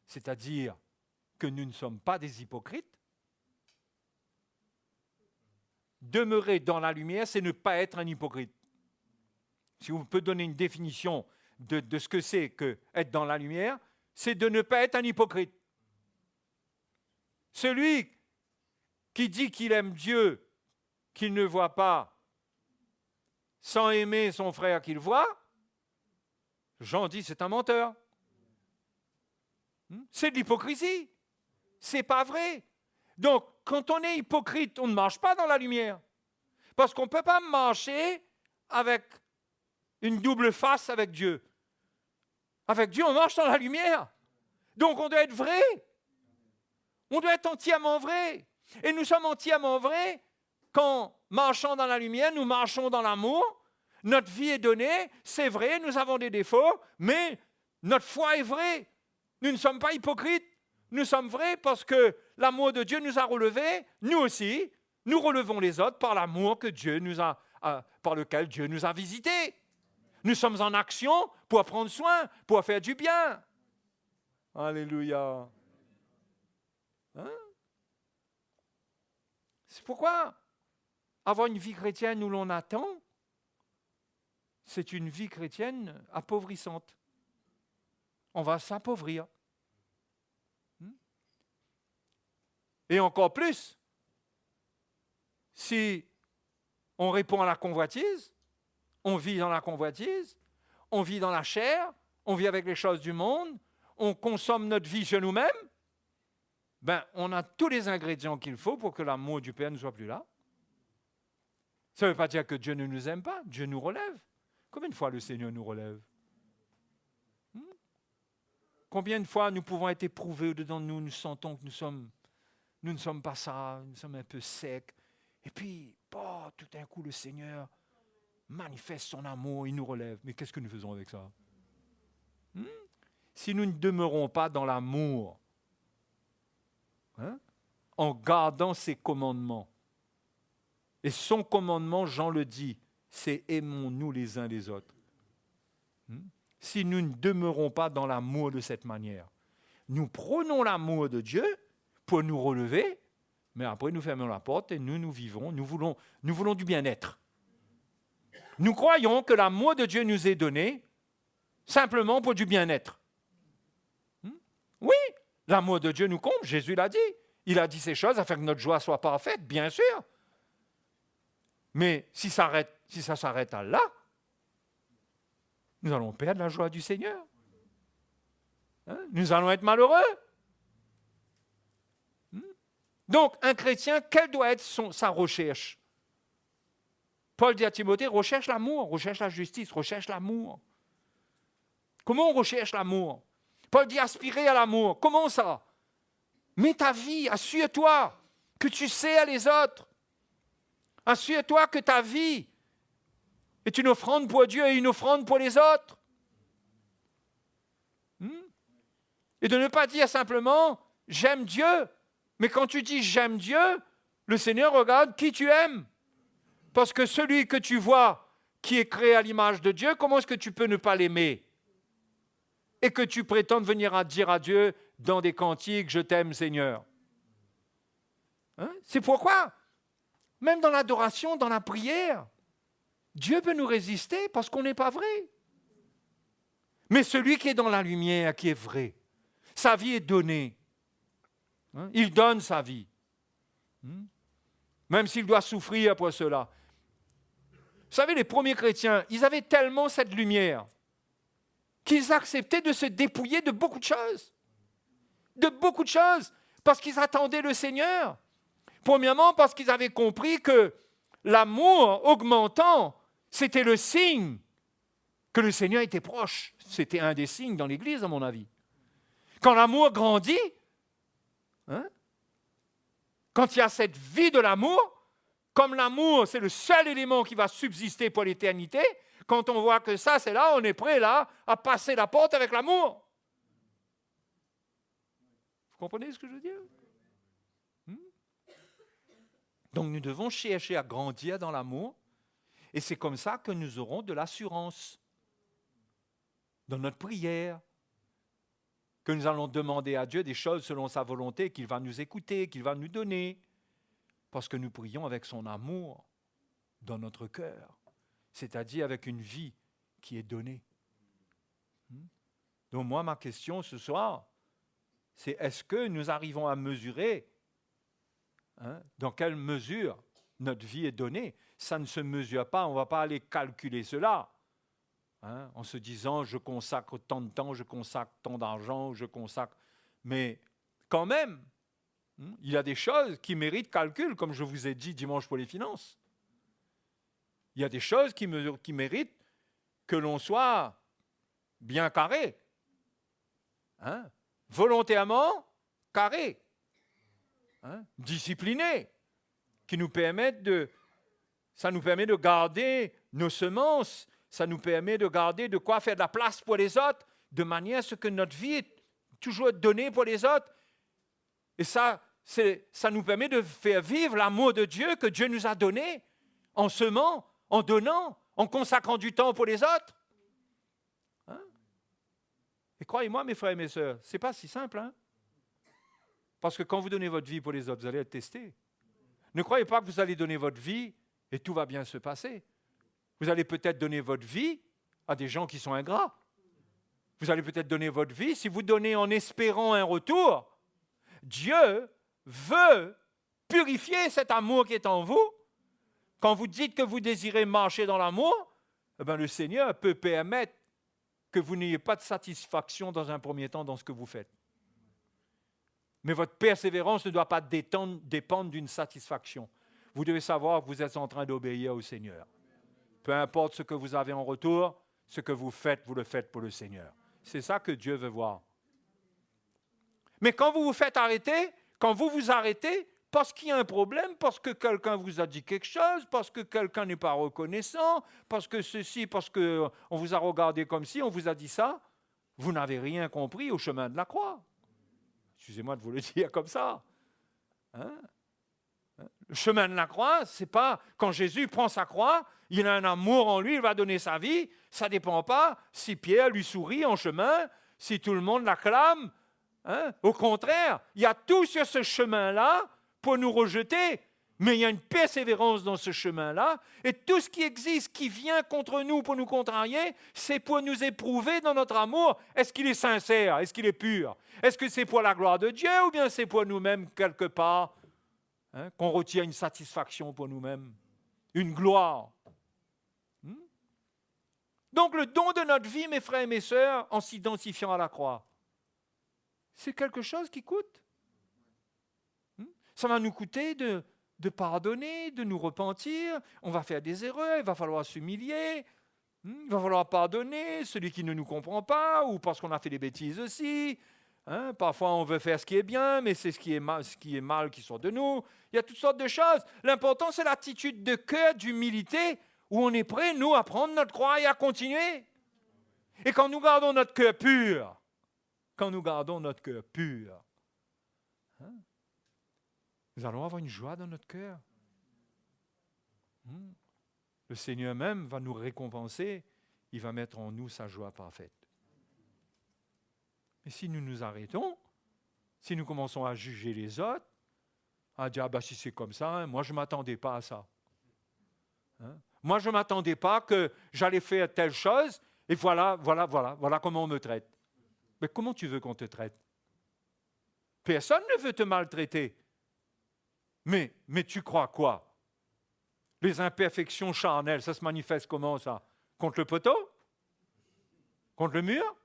c'est-à-dire que nous ne sommes pas des hypocrites. Demeurer dans la lumière, c'est ne pas être un hypocrite. Si on peut donner une définition de ce que c'est qu'être dans la lumière, c'est de ne pas être un hypocrite. Celui qui dit qu'il aime Dieu, qu'il ne voit pas, sans aimer son frère qu'il voit, Jean dit c'est un menteur. C'est de l'hypocrisie. C'est pas vrai. Donc, quand on est hypocrite, on ne marche pas dans la lumière. Parce qu'on ne peut pas marcher avec une double face avec Dieu. Avec Dieu, on marche dans la lumière. Donc, on doit être vrai. On doit être entièrement vrai. Et nous sommes entièrement vrais quand, marchant dans la lumière, nous marchons dans l'amour. Notre vie est donnée, c'est vrai, nous avons des défauts, mais notre foi est vraie. Nous ne sommes pas hypocrites. Nous sommes vrais parce que l'amour de Dieu nous a relevés. Nous aussi, nous relevons les autres par l'amour que Dieu par lequel Dieu nous a visités. Nous sommes en action pour prendre soin, pour faire du bien. Alléluia. C'est pourquoi avoir une vie chrétienne où l'on attend, c'est une vie chrétienne appauvrissante. on va s'appauvrir. Et encore plus, si on répond à la convoitise, on vit dans la convoitise, on vit dans la chair, on vit avec les choses du monde, on consomme notre vie chez nous-mêmes, ben, on a tous les ingrédients qu'il faut pour que l'amour du Père ne soit plus là. Ça ne veut pas dire que Dieu ne nous aime pas, Dieu nous relève. Combien de fois le Seigneur nous relève? Combien de fois nous pouvons être éprouvés au-dedans de nous, nous sentons que nous ne sommes pas ça, nous sommes un peu secs. Et puis, tout d'un coup, le Seigneur manifeste son amour, il nous relève. Mais qu'est-ce que nous faisons avec ça? Si nous ne demeurons pas dans l'amour, en gardant ses commandements, et son commandement, Jean le dit, c'est aimons-nous les uns les autres. Si nous ne demeurons pas dans l'amour de cette manière, nous prenons l'amour de Dieu pour nous relever, mais après nous fermons la porte et nous vivons, nous voulons du bien-être. Nous croyons que l'amour de Dieu nous est donné simplement pour du bien-être. Oui, l'amour de Dieu nous comble, Jésus l'a dit. Il a dit ces choses afin que notre joie soit parfaite, bien sûr. Mais si ça s'arrête à là, nous allons perdre la joie du Seigneur. Nous allons être malheureux. Donc, un chrétien, quelle doit être sa recherche? Paul dit à Timothée, recherche l'amour, recherche la justice, recherche l'amour. Comment on recherche l'amour? Paul dit aspirer à l'amour. Comment ça? Mets ta vie, assure-toi que tu sers les autres. Assure-toi que ta vie est une offrande pour Dieu et une offrande pour les autres. Et de ne pas dire simplement « j'aime Dieu ». Mais quand tu dis « j'aime Dieu », le Seigneur regarde qui tu aimes. Parce que celui que tu vois qui est créé à l'image de Dieu, comment est-ce que tu peux ne pas l'aimer? Et que tu prétendes venir à dire à Dieu dans des cantiques « je t'aime Seigneur ». C'est pourquoi, même dans l'adoration, dans la prière, Dieu peut nous résister parce qu'on n'est pas vrai. Mais celui qui est dans la lumière, qui est vrai, sa vie est donnée. Il donne sa vie. Même s'il doit souffrir pour cela. Vous savez, les premiers chrétiens, ils avaient tellement cette lumière qu'ils acceptaient de se dépouiller de beaucoup de choses. De beaucoup de choses, parce qu'ils attendaient le Seigneur. Premièrement, parce qu'ils avaient compris que l'amour augmentant, c'était le signe que le Seigneur était proche. C'était un des signes dans l'Église, à mon avis. Quand l'amour grandit, quand il y a cette vie de l'amour, comme l'amour, c'est le seul élément qui va subsister pour l'éternité, quand on voit que ça, c'est là, on est prêt là à passer la porte avec l'amour. Vous comprenez ce que je veux dire? Donc nous devons chercher à grandir dans l'amour, et c'est comme ça que nous aurons de l'assurance dans notre prière, que nous allons demander à Dieu des choses selon sa volonté, qu'il va nous écouter, qu'il va nous donner, parce que nous prions avec son amour dans notre cœur, c'est-à-dire avec une vie qui est donnée. Donc moi, ma question ce soir, c'est est-ce que nous arrivons à mesurer dans quelle mesure notre vie est donnée? Ça ne se mesure pas, on ne va pas aller calculer cela. En se disant, je consacre tant de temps, je consacre tant d'argent, je consacre... Mais quand même, il y a des choses qui méritent calcul, comme je vous ai dit dimanche pour les finances. Il y a des choses qui méritent que l'on soit bien carré. Volontairement carré. Discipliné. Ça nous permet de garder nos semences. Ça nous permet de garder de quoi faire de la place pour les autres, de manière à ce que notre vie est toujours donnée pour les autres. Et ça nous permet de faire vivre l'amour de Dieu que Dieu nous a donné en semant, en donnant, en consacrant du temps pour les autres. Et croyez-moi, mes frères et mes sœurs, ce n'est pas si simple. Parce que quand vous donnez votre vie pour les autres, vous allez être testé. Ne croyez pas que vous allez donner votre vie et tout va bien se passer. Vous allez peut-être donner votre vie à des gens qui sont ingrats. Vous allez peut-être donner votre vie. Si vous donnez en espérant un retour, Dieu veut purifier cet amour qui est en vous. Quand vous dites que vous désirez marcher dans l'amour, eh bien, le Seigneur peut permettre que vous n'ayez pas de satisfaction dans un premier temps dans ce que vous faites. Mais votre persévérance ne doit pas dépendre d'une satisfaction. Vous devez savoir que vous êtes en train d'obéir au Seigneur. Peu importe ce que vous avez en retour, ce que vous le faites pour le Seigneur. C'est ça que Dieu veut voir. Mais quand vous vous faites arrêter, quand vous vous arrêtez, parce qu'il y a un problème, parce que quelqu'un vous a dit quelque chose, parce que quelqu'un n'est pas reconnaissant, parce que ceci, parce qu'on vous a regardé comme si, on vous a dit ça, vous n'avez rien compris au chemin de la croix. Excusez-moi de vous le dire comme ça. Le chemin de la croix, c'est pas quand Jésus prend sa croix, il a un amour en lui, il va donner sa vie. Ça ne dépend pas si Pierre lui sourit en chemin, si tout le monde l'acclame. Au contraire, il y a tout sur ce chemin-là pour nous rejeter, mais il y a une persévérance dans ce chemin-là, et tout ce qui existe, qui vient contre nous pour nous contrarier, c'est pour nous éprouver dans notre amour. Est-ce qu'il est sincère? Est-ce qu'il est pur? Est-ce que c'est pour la gloire de Dieu, ou bien c'est pour nous-mêmes quelque part, qu'on retient une satisfaction pour nous-mêmes, une gloire? Donc le don de notre vie, mes frères et mes sœurs, en s'identifiant à la croix, c'est quelque chose qui coûte. Ça va nous coûter de pardonner, de nous repentir. On va faire des erreurs, il va falloir s'humilier. Il va falloir pardonner celui qui ne nous comprend pas, ou parce qu'on a fait des bêtises aussi. Parfois, on veut faire ce qui est bien, mais c'est ce qui est mal qui sort de nous. Il y a toutes sortes de choses. L'important, c'est l'attitude de cœur, d'humilité, où on est prêt, nous, à prendre notre croix et à continuer. Et quand nous gardons notre cœur pur, nous allons avoir une joie dans notre cœur. Le Seigneur même va nous récompenser. Il va mettre en nous sa joie parfaite. Mais si nous nous arrêtons, si nous commençons à juger les autres, à dire, si c'est comme ça, moi je ne m'attendais pas à ça. Moi je ne m'attendais pas que j'allais faire telle chose, et voilà comment on me traite. Mais comment tu veux qu'on te traite? Personne ne veut te maltraiter. Mais tu crois quoi? Les imperfections charnelles, ça se manifeste comment ça? Contre le poteau? Contre le mur?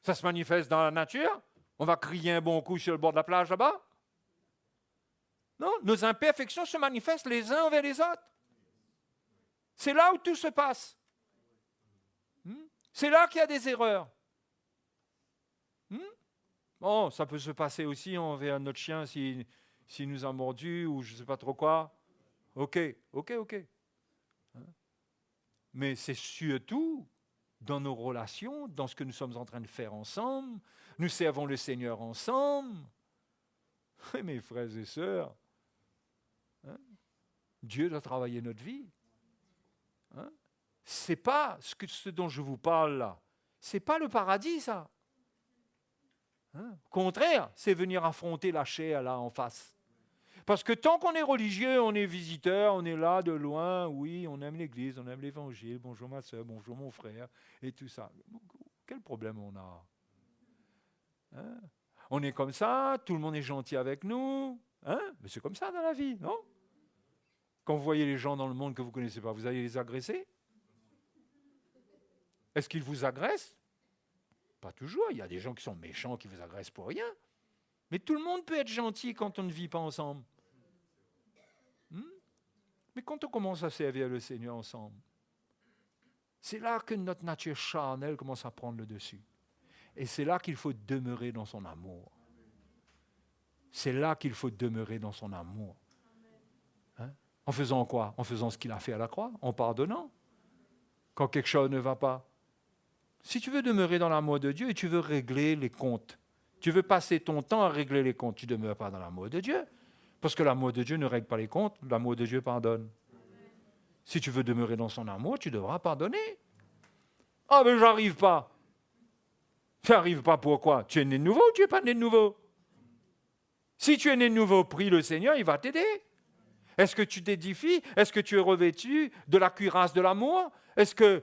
Ça se manifeste dans la nature? On va crier un bon coup sur le bord de la plage là-bas? Non, nos imperfections se manifestent les uns envers les autres. C'est là où tout se passe. C'est là qu'il y a des erreurs. Bon, ça peut se passer aussi envers notre chien s'il nous a mordu ou je ne sais pas trop quoi. Ok. Mais c'est surtout dans nos relations, dans ce que nous sommes en train de faire ensemble. Nous servons le Seigneur ensemble. Oui, mes frères et sœurs, Dieu doit travailler notre vie. C'est pas ce dont je vous parle là. C'est pas le paradis, ça. Au contraire, c'est venir affronter la chair là en face. Parce que tant qu'on est religieux, on est visiteur, on est là de loin, oui, on aime l'église, on aime l'évangile, bonjour ma soeur, bonjour mon frère, et tout ça. Quel problème on a? On est comme ça, tout le monde est gentil avec nous, mais c'est comme ça dans la vie, non? Quand vous voyez les gens dans le monde que vous ne connaissez pas, vous allez les agresser? Est-ce qu'ils vous agressent? Pas toujours, il y a des gens qui sont méchants, qui vous agressent pour rien. Mais tout le monde peut être gentil quand on ne vit pas ensemble. Mais quand on commence à servir le Seigneur ensemble, c'est là que notre nature charnelle commence à prendre le dessus. Et c'est là qu'il faut demeurer dans son amour. C'est là qu'il faut demeurer dans son amour. En faisant quoi? En faisant ce qu'il a fait à la croix, en pardonnant. Quand quelque chose ne va pas. Si tu veux demeurer dans l'amour de Dieu et tu veux régler les comptes, tu veux passer ton temps à régler les comptes, tu ne demeures pas dans l'amour de Dieu. Parce que l'amour de Dieu ne règle pas les comptes, l'amour de Dieu pardonne. Si tu veux demeurer dans son amour, tu devras pardonner. Ah, mais j'arrive pas. Tu n'arrives pas pourquoi? Tu es né de nouveau ou tu n'es pas né de nouveau? Si tu es né de nouveau, prie le Seigneur, il va t'aider. Est-ce que tu t'édifies? Est-ce que tu es revêtu de la cuirasse de l'amour? Est-ce qu'il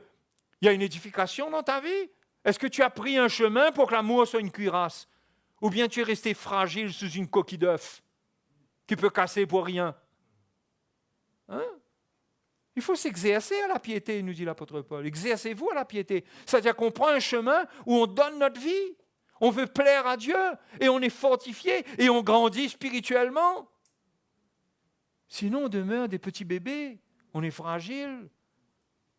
y a une édification dans ta vie? Est-ce que tu as pris un chemin pour que l'amour soit une cuirasse? Ou bien tu es resté fragile sous une coquille d'œuf qui peut casser pour rien? Hein? Il faut s'exercer à la piété, nous dit l'apôtre Paul. Exercez-vous à la piété. C'est-à-dire qu'on prend un chemin où on donne notre vie. On veut plaire à Dieu et on est fortifié et on grandit spirituellement. Sinon, on demeure des petits bébés. On est fragile.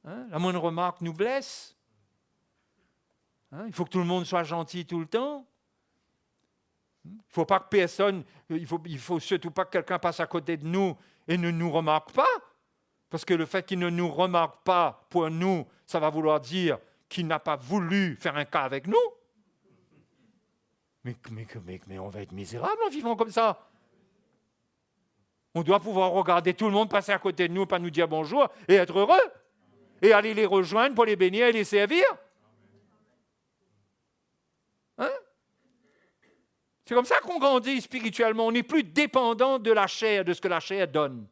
Hein? La moindre remarque nous blesse. Hein? Il faut que tout le monde soit gentil tout le temps. Il ne faut pas que personne, il faut surtout pas que quelqu'un passe à côté de nous et ne nous remarque pas. Parce que le fait qu'il ne nous remarque pas pour nous, ça va vouloir dire qu'il n'a pas voulu faire un cas avec nous. Mais on va être misérable en vivant comme ça. On doit pouvoir regarder tout le monde passer à côté de nous, pas nous dire bonjour et être heureux. Et aller les rejoindre pour les bénir et les servir. Hein? C'est comme ça qu'on grandit spirituellement. On n'est plus dépendant de la chair, de ce que la chair donne.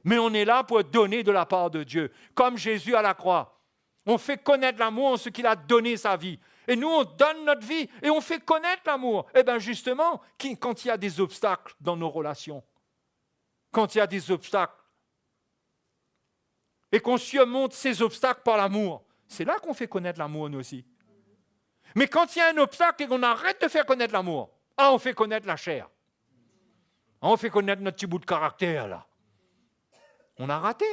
Mais on est là pour donner de la part de Dieu, comme Jésus à la croix. On fait connaître l'amour en ce qu'il a donné sa vie. Et nous, on donne notre vie et on fait connaître l'amour. Eh bien justement, quand il y a des obstacles dans nos relations, quand il y a des obstacles, et qu'on surmonte ces obstacles par l'amour, c'est là qu'on fait connaître l'amour, nous aussi. Mais quand il y a un obstacle et qu'on arrête de faire connaître l'amour, on fait connaître la chair. On fait connaître notre petit bout de caractère, là. On a raté.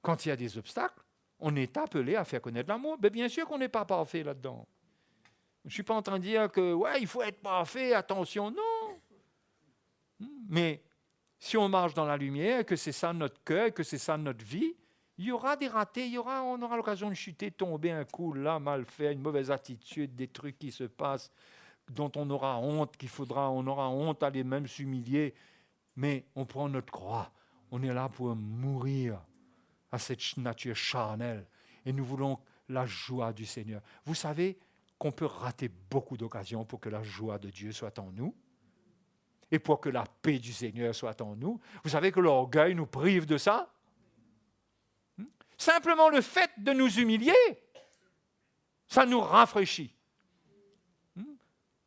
Quand il y a des obstacles, on est appelé à faire connaître l'amour. Mais bien sûr qu'on n'est pas parfait là-dedans. Je ne suis pas en train de dire que, il faut être parfait, attention, non. Mais si on marche dans la lumière, que c'est ça notre cœur, que c'est ça notre vie, il y aura des ratés, on aura l'occasion de chuter, de tomber un coup là, mal fait, une mauvaise attitude, des trucs qui se passent, dont on aura honte, on aura honte à les même s'humilier. Mais on prend notre croix. On est là pour mourir à cette nature charnelle. Et nous voulons la joie du Seigneur. Vous savez qu'on peut rater beaucoup d'occasions pour que la joie de Dieu soit en nous et pour que la paix du Seigneur soit en nous. Vous savez que l'orgueil nous prive de ça. Simplement le fait de nous humilier, ça nous rafraîchit.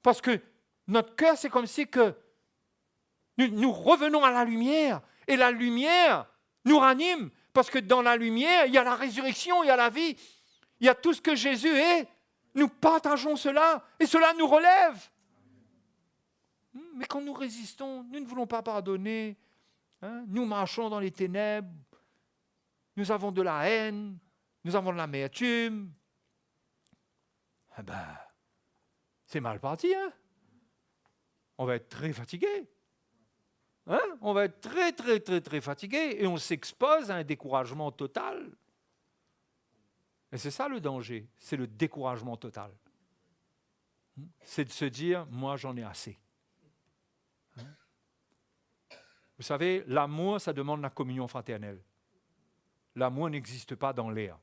Parce que notre cœur, c'est comme si que nous revenons à la lumière. Et la lumière nous ranime. Parce que dans la lumière, il y a la résurrection, il y a la vie. Il y a tout ce que Jésus est. Nous partageons cela. Et cela nous relève. Mais quand nous résistons, nous ne voulons pas pardonner. Nous marchons dans les ténèbres. Nous avons de la haine. Nous avons de l'amertume. C'est mal parti. On va être très fatigué. On va être très, très, très, très fatigué et on s'expose à un découragement total. Et c'est ça le danger, c'est le découragement total. C'est de se dire, moi j'en ai assez. Vous savez, l'amour, ça demande la communion fraternelle. L'amour n'existe pas dans l'air.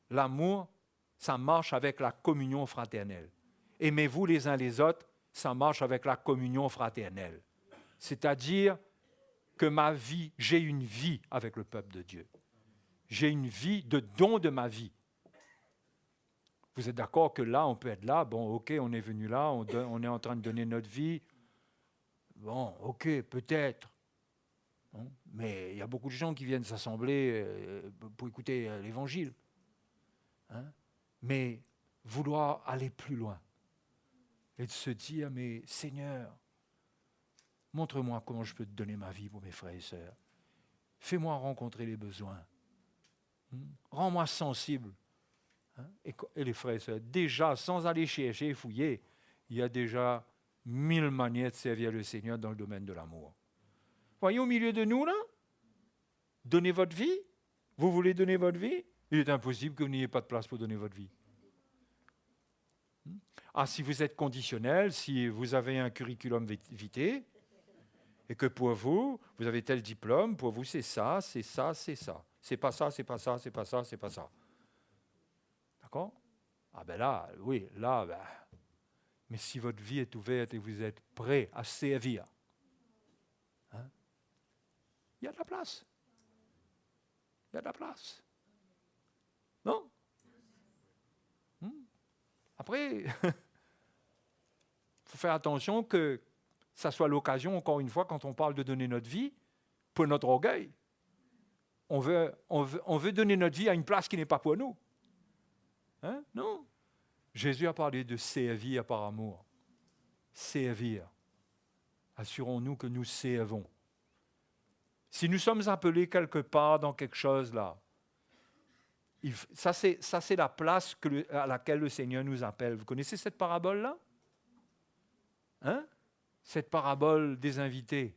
L'amour, ça marche avec la communion fraternelle. Aimez-vous les uns les autres, ça marche avec la communion fraternelle. C'est-à-dire que ma vie, j'ai une vie avec le peuple de Dieu. J'ai une vie de don de ma vie. Vous êtes d'accord que là, on peut être là, bon, ok, on est venu là, on est en train de donner notre vie. Bon, ok, peut-être. Mais il y a beaucoup de gens qui viennent s'assembler pour écouter l'Évangile. Mais vouloir aller plus loin et de se dire, mais Seigneur, montre-moi comment je peux te donner ma vie pour mes frères et sœurs. Fais-moi rencontrer les besoins. Rends-moi sensible. Et les frères et sœurs, déjà, sans aller chercher et fouiller, il y a déjà 1000 manières de servir le Seigneur dans le domaine de l'amour. Voyez au milieu de nous, là, donnez votre vie. Vous voulez donner votre vie? Il est impossible que vous n'ayez pas de place pour donner votre vie. Si vous êtes conditionnel, si vous avez un curriculum vitae, et que pour vous, vous avez tel diplôme, pour vous c'est ça, c'est ça, c'est ça. C'est pas ça, c'est pas ça, c'est pas ça, c'est pas ça. D'accord? Là, oui, là, mais si votre vie est ouverte et vous êtes prêt à servir, il y a de la place. Il y a de la place. Non? après, il faut faire attention que ça soit l'occasion, encore une fois, quand on parle de donner notre vie, pour notre orgueil. On veut donner notre vie à une place qui n'est pas pour nous. Hein? Non. Jésus a parlé de servir par amour. Servir. Assurons-nous que nous servons. Si nous sommes appelés quelque part dans quelque chose là, ça c'est la place à laquelle le Seigneur nous appelle. Vous connaissez cette parabole-là? Hein? Cette parabole des invités.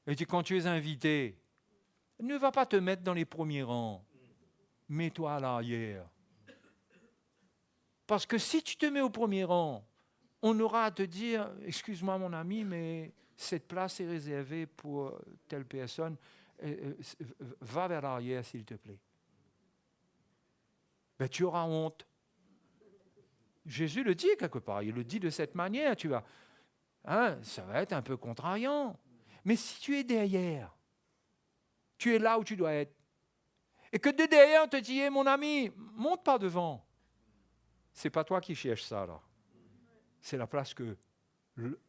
Et quand tu es invité, ne va pas te mettre dans les premiers rangs. Mets-toi à l'arrière. Parce que si tu te mets au premier rang, on aura à te dire, excuse-moi mon ami, mais cette place est réservée pour telle personne. Va vers l'arrière, s'il te plaît. Ben, tu auras honte. Jésus le dit quelque part, il le dit de cette manière, tu vas, ça va être un peu contrariant. Mais si tu es derrière, tu es là où tu dois être, et que de derrière on te dit, mon ami, monte pas devant. C'est pas toi qui cherches ça, là. C'est la place que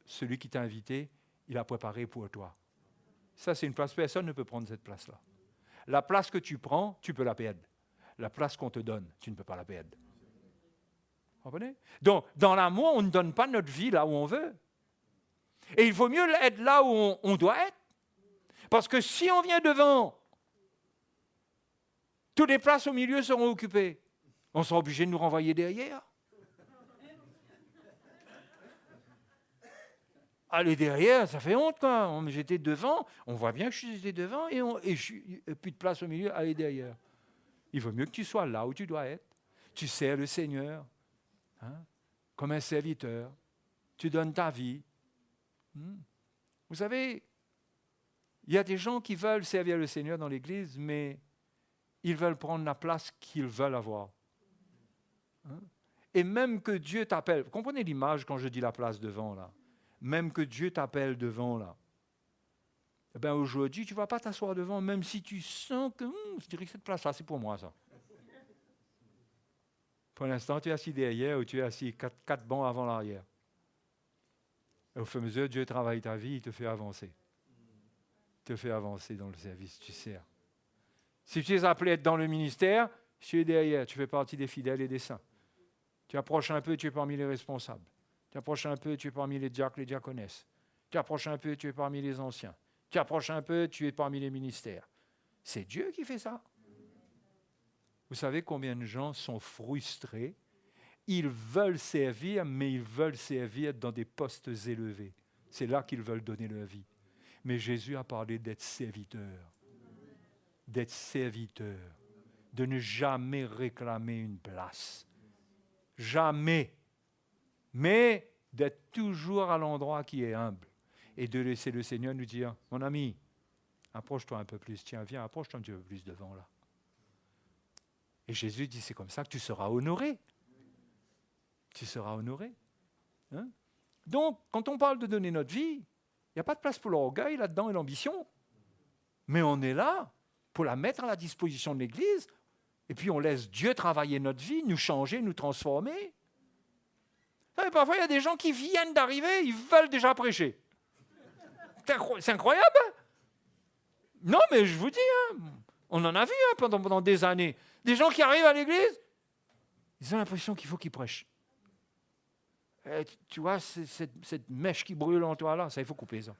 celui qui t'a invité, il a préparée pour toi. Ça, c'est une place, personne ne peut prendre cette place-là. La place que tu prends, tu peux la perdre. La place qu'on te donne, tu ne peux pas la perdre. Vous comprenez? Donc, dans l'amour, on ne donne pas notre vie là où on veut. Et il faut mieux être là où on doit être. Parce que si on vient devant, toutes les places au milieu seront occupées. On sera obligé de nous renvoyer derrière. Aller derrière, ça fait honte, quoi. J'étais devant, on voit bien que j'étais devant et je n'ai plus de place au milieu, aller derrière. Il vaut mieux que tu sois là où tu dois être. Tu sers le Seigneur, comme un serviteur. Tu donnes ta vie. Vous savez, il y a des gens qui veulent servir le Seigneur dans l'Église, mais ils veulent prendre la place qu'ils veulent avoir. Et même que Dieu t'appelle, vous comprenez l'image quand je dis la place devant, là? Même que Dieu t'appelle devant, là. Eh bien, aujourd'hui, tu ne vas pas t'asseoir devant, même si tu sens que je dirais que cette place-là, c'est pour moi, ça. Pour l'instant, tu es assis derrière ou tu es assis quatre bancs avant l'arrière. Et au fur et à mesure, Dieu travaille ta vie, il te fait avancer. Il te fait avancer dans le service, tu sers. Si tu es appelé à être dans le ministère, tu es derrière, tu fais partie des fidèles et des saints. Tu approches un peu, tu es parmi les responsables. Tu approches un peu, tu es parmi les diacres, les diaconesses. Tu approches un peu, tu es parmi les anciens. Tu approches un peu, tu es parmi les ministères. C'est Dieu qui fait ça. Vous savez combien de gens sont frustrés? Ils veulent servir, mais ils veulent servir dans des postes élevés. C'est là qu'ils veulent donner leur vie. Mais Jésus a parlé d'être serviteur. D'être serviteur. De ne jamais réclamer une place. Jamais. Mais d'être toujours à l'endroit qui est humble. Et de laisser le Seigneur nous dire, mon ami, approche-toi un peu plus. Tiens, viens, approche-toi un petit peu plus devant là. Et Jésus dit, c'est comme ça que tu seras honoré. Tu seras honoré. Donc, quand on parle de donner notre vie, il n'y a pas de place pour l'orgueil là-dedans et l'ambition. Mais on est là pour la mettre à la disposition de l'Église. Et puis on laisse Dieu travailler notre vie, nous changer, nous transformer. Et parfois, il y a des gens qui viennent d'arriver, ils veulent déjà prêcher. C'est incroyable. Hein? Non, mais je vous dis, on en a vu pendant des années. Des gens qui arrivent à l'église, ils ont l'impression qu'il faut qu'ils prêchent. Et tu vois, cette mèche qui brûle en toi là, ça, il faut couper ça.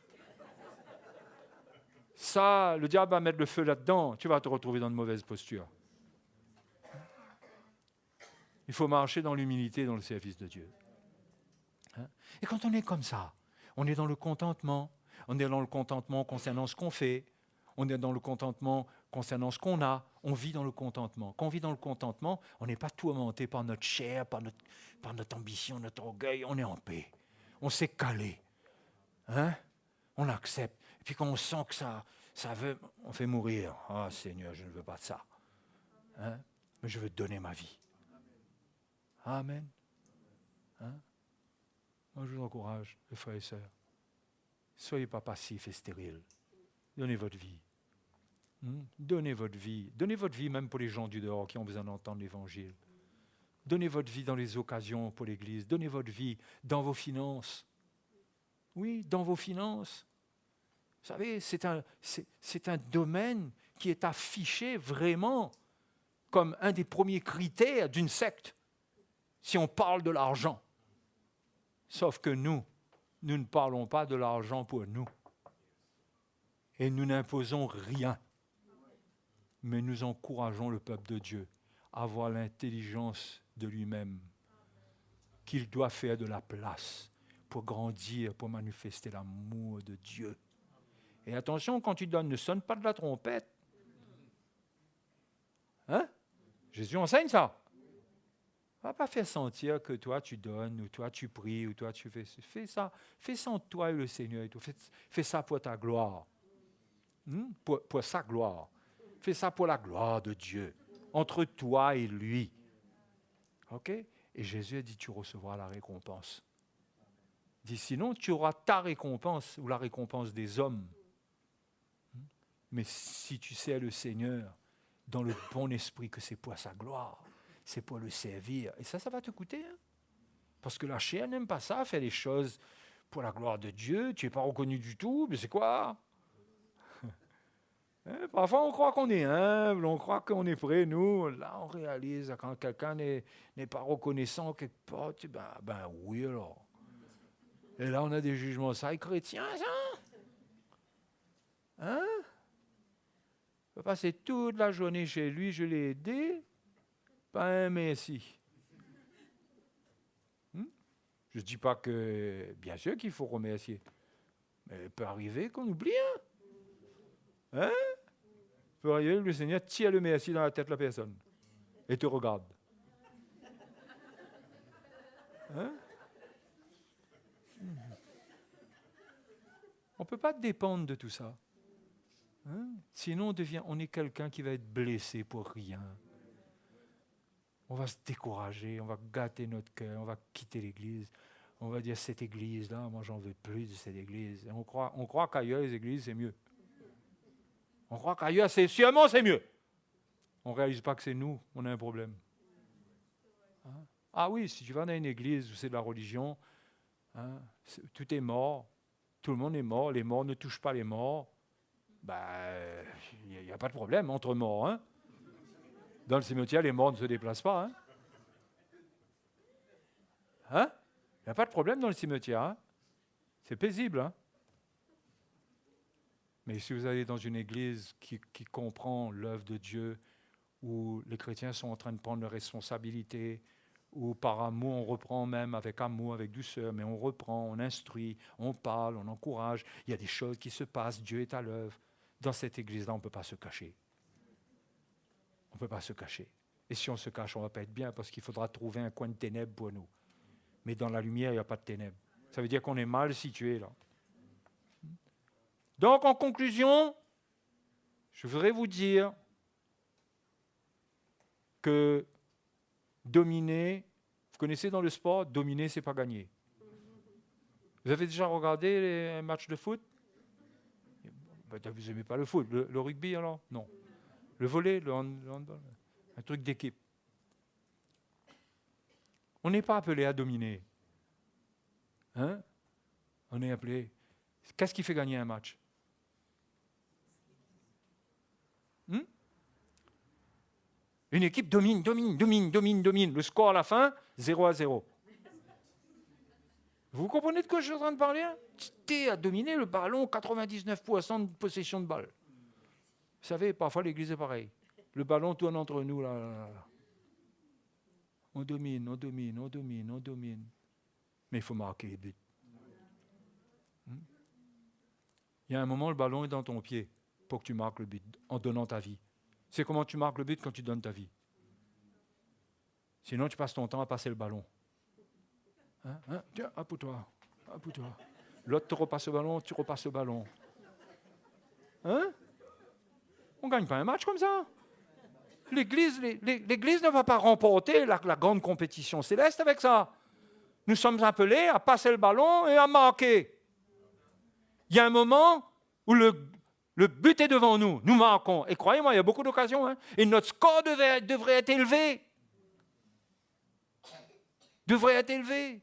Ça, le diable va mettre le feu là-dedans, tu vas te retrouver dans de mauvaises postures. Il faut marcher dans l'humilité, dans le service de Dieu. Et quand on est comme ça, on est dans le contentement. On est dans le contentement concernant ce qu'on fait. On est dans le contentement concernant ce qu'on a. On vit dans le contentement. Quand on vit dans le contentement, on n'est pas tourmenté par notre chair, par notre ambition, notre orgueil. On est en paix. On s'est calé. On accepte. Et puis quand on sent que ça veut, on fait mourir. Ah Seigneur, je ne veux pas de ça. Mais je veux te donner ma vie. Amen. Moi, je vous encourage, les frères et sœurs. Soyez pas passifs et stériles. Donnez votre vie. Donnez votre vie. Donnez votre vie même pour les gens du dehors qui ont besoin d'entendre l'Évangile. Donnez votre vie dans les occasions pour l'Église. Donnez votre vie dans vos finances. Oui, dans vos finances. Vous savez, c'est un domaine qui est affiché vraiment comme un des premiers critères d'une secte, si on parle de l'argent. Sauf que nous ne parlons pas de l'argent pour nous. Et nous n'imposons rien. Mais nous encourageons le peuple de Dieu à avoir l'intelligence de lui-même, qu'il doit faire de la place pour grandir, pour manifester l'amour de Dieu. Et attention, quand tu donnes, ne sonne pas de la trompette. Hein? Jésus enseigne ça. Va pas faire sentir que toi tu donnes, ou toi tu pries, ou toi tu fais. Fais ça entre toi et le Seigneur. Fais ça pour ta gloire. Pour sa gloire. Fais ça pour la gloire de Dieu. Entre toi et lui. OK? Et Jésus a dit, tu recevras la récompense. Il dit, sinon tu auras ta récompense, ou la récompense des hommes. Mais si tu sais le Seigneur, dans le bon esprit que c'est pour sa gloire, c'est pour le servir. Et ça va te coûter. Hein? Parce que la chair n'aime pas ça, faire les choses pour la gloire de Dieu. Tu n'es pas reconnu du tout, mais c'est quoi? Parfois, on croit qu'on est humble, on croit qu'on est prêt. Nous, là, on réalise quand quelqu'un n'est pas reconnaissant quelque part, ben oui alors. Et là, on a des jugements. Ça est chrétien, ça? Hein? Je peux passer toute la journée chez lui, je l'ai aidé. Pas un merci. Je ne dis pas que, bien sûr qu'il faut remercier. Mais il peut arriver qu'on oublie. Hein? Il peut arriver que le Seigneur tire le merci dans la tête de la personne et te regarde. Hein? On ne peut pas dépendre de tout ça. Hein? Sinon, on est quelqu'un qui va être blessé pour rien. On va se décourager, on va gâter notre cœur, on va quitter l'Église. On va dire, cette Église-là, moi, j'en veux plus de cette Église. Et on croit qu'ailleurs, les Églises, c'est mieux. On croit qu'ailleurs, sûrement, c'est mieux. On ne réalise pas que c'est nous, on a un problème. Hein? Ah oui, si tu vas dans une Église où c'est de la religion, hein, tout est mort, tout le monde est mort, les morts ne touchent pas les morts, il n'y a pas de problème entre morts. Hein? Dans le cimetière, les morts ne se déplacent pas. Hein? Il n'y a pas de problème dans le cimetière. Hein? C'est paisible. Hein? Mais si vous allez dans une église qui comprend l'œuvre de Dieu, où les chrétiens sont en train de prendre leurs responsabilités, où par amour, on reprend même avec amour, avec douceur, mais on reprend, on instruit, on parle, on encourage. Il y a des choses qui se passent, Dieu est à l'œuvre. Dans cette église-là, on ne peut pas se cacher. On ne peut pas se cacher. Et si on se cache, on ne va pas être bien parce qu'il faudra trouver un coin de ténèbres pour nous. Mais dans la lumière, il n'y a pas de ténèbres. Ça veut dire qu'on est mal situé là. Donc, en conclusion, je voudrais vous dire que dominer, vous connaissez dans le sport, dominer, c'est pas gagner. Vous avez déjà regardé les matchs de foot? Vous n'aimez pas le foot. Le rugby alors? Non. Le volley, le handball, un truc d'équipe. On n'est pas appelé à dominer. Hein? On est appelé. Qu'est-ce qui fait gagner un match? Une équipe domine. Le score à la fin, 0-0. Vous comprenez de quoi je suis en train de parler? Hein? T'es à dominer le ballon, 99% de possession de balle. Vous savez, parfois l'église est pareil. Le ballon tourne entre nous. Là. On domine. Mais il faut marquer les buts. Il y a un moment, le ballon est dans ton pied pour que tu marques le but en donnant ta vie. C'est comment tu marques le but quand tu donnes ta vie. Sinon, tu passes ton temps à passer le ballon. Tiens, hop pour toi. L'autre te repasse le ballon, tu repasses le ballon. Hein? On ne gagne pas un match comme ça. L'Église ne va pas remporter la grande compétition céleste avec ça. Nous sommes appelés à passer le ballon et à marquer. Il y a un moment où le but est devant nous. Nous marquons. Et croyez-moi, il y a beaucoup d'occasions. Hein, et notre score devrait être élevé. devrait être élevé.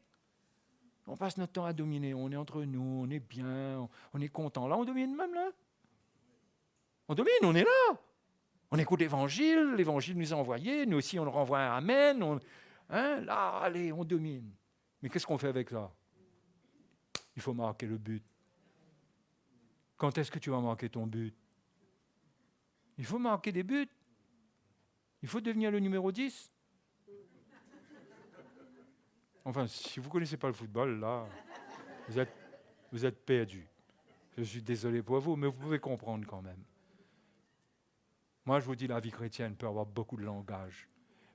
On passe notre temps à dominer. On est entre nous, on est bien, on est content. Là, on domine même, là. On domine, on est là. On écoute l'Évangile nous a envoyé, nous aussi on le renvoie un Amen. Là, allez, on domine. Mais qu'est-ce qu'on fait avec ça? Il faut marquer le but. Quand est-ce que tu vas marquer ton but? Il faut marquer des buts. Il faut devenir le numéro 10. Enfin, si vous ne connaissez pas le football, là, vous êtes perdus. Je suis désolé pour vous, mais vous pouvez comprendre quand même. Moi, je vous dis, la vie chrétienne peut avoir beaucoup de langage,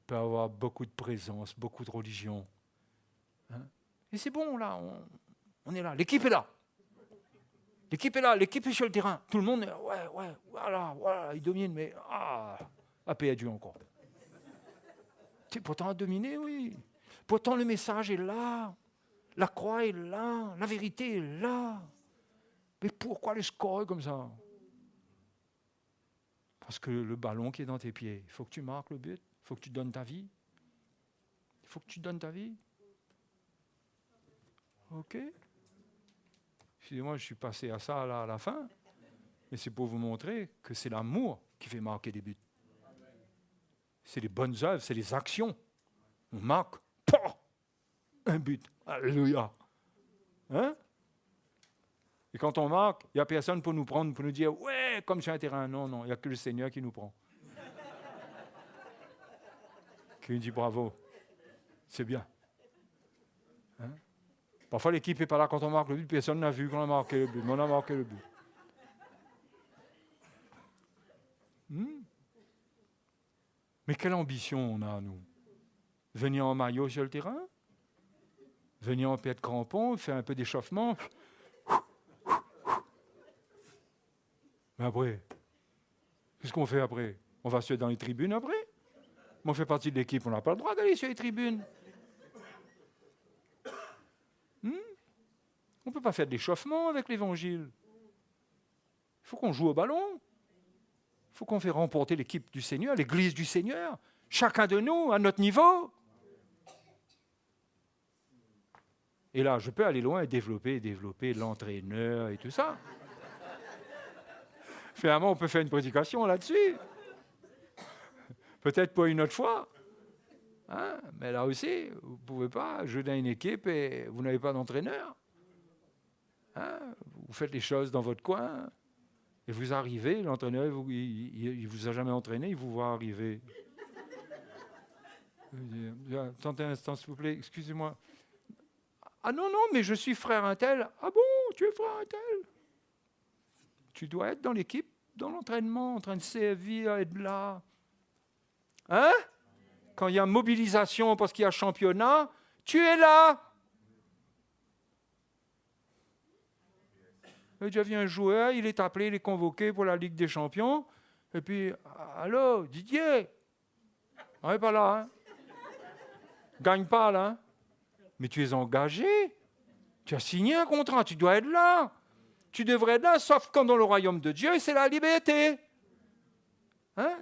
peut avoir beaucoup de présence, beaucoup de religion. Et c'est bon, là, on est là. L'équipe est là. L'équipe est là, l'équipe est sur le terrain. Tout le monde est là, voilà, il domine, mais à perdu encore. Pourtant, à dominer, oui. Pourtant, le message est là. La croix est là. La vérité est là. Mais pourquoi le score est comme ça? Parce que le ballon qui est dans tes pieds, il faut que tu marques le but, il faut que tu donnes ta vie. Il faut que tu donnes ta vie. OK? Excusez-moi, je suis passé à ça là, à la fin, mais c'est pour vous montrer que c'est l'amour qui fait marquer des buts. C'est les bonnes œuvres, c'est les actions. On marque, un but. Alléluia. Et quand on marque, il n'y a personne pour nous prendre, pour nous dire « Ouais, comme sur un terrain ». Non, il n'y a que le Seigneur qui nous prend. Qui nous dit « Bravo, c'est bien ». Parfois, l'équipe n'est pas là quand on marque le but, personne n'a vu qu'on a marqué le but, mais on a marqué le but. Mais quelle ambition on a, nous? Venir en maillot sur le terrain? Venir en pied de crampon, faire un peu d'échauffement? Mais après, qu'est-ce qu'on fait après? On va se mettre dans les tribunes après? Mais on fait partie de l'équipe, on n'a pas le droit d'aller sur les tribunes. On ne peut pas faire de l'échauffement avec l'Évangile. Il faut qu'on joue au ballon. Il faut qu'on fasse remporter l'équipe du Seigneur, l'Église du Seigneur. Chacun de nous, à notre niveau. Et là, je peux aller loin et développer l'entraîneur et tout ça. Finalement, on peut faire une prédication là-dessus. Peut-être pas une autre fois. Mais là aussi, vous ne pouvez pas jouer dans une équipe et vous n'avez pas d'entraîneur. Vous faites les choses dans votre coin et vous arrivez, l'entraîneur, il ne vous a jamais entraîné, il vous voit arriver. Attendez un instant, s'il vous plaît, excusez-moi. Ah non, mais je suis frère un tel. Ah bon, tu es frère un tel? Tu dois être dans l'équipe, dans l'entraînement, en train de servir, être là. Quand il y a mobilisation parce qu'il y a championnat, tu es là. Il a déjà vu un joueur, il est appelé, il est convoqué pour la Ligue des Champions. Et puis, allô, Didier, on n'est pas là. Gagne pas là. Mais tu es engagé. Tu as signé un contrat, tu dois être là. Tu devrais être là, sauf quand dans le royaume de Dieu, c'est la liberté.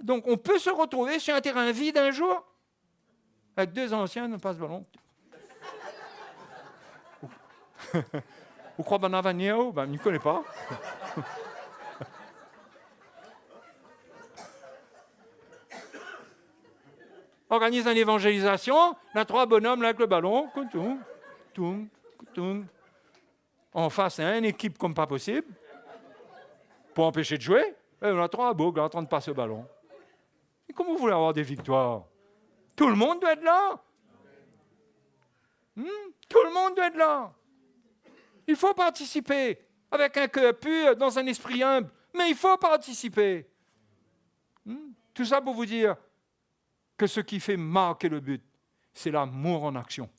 Donc, on peut se retrouver sur un terrain vide un jour, avec deux anciens, ne passe ballon. Vous croyez qu'on va venir? Je ne connais pas. Organise une évangélisation, il y a trois bonhommes là avec le ballon. En face, une équipe comme pas possible, pour empêcher de jouer. Et on a trois beaux en train de passer le ballon. Et comment vous voulez avoir des victoires? Tout le monde doit être là. Tout le monde doit être là. Il faut participer avec un cœur pur, dans un esprit humble. Mais il faut participer. Tout ça pour vous dire que ce qui fait marquer le but, c'est l'amour en action.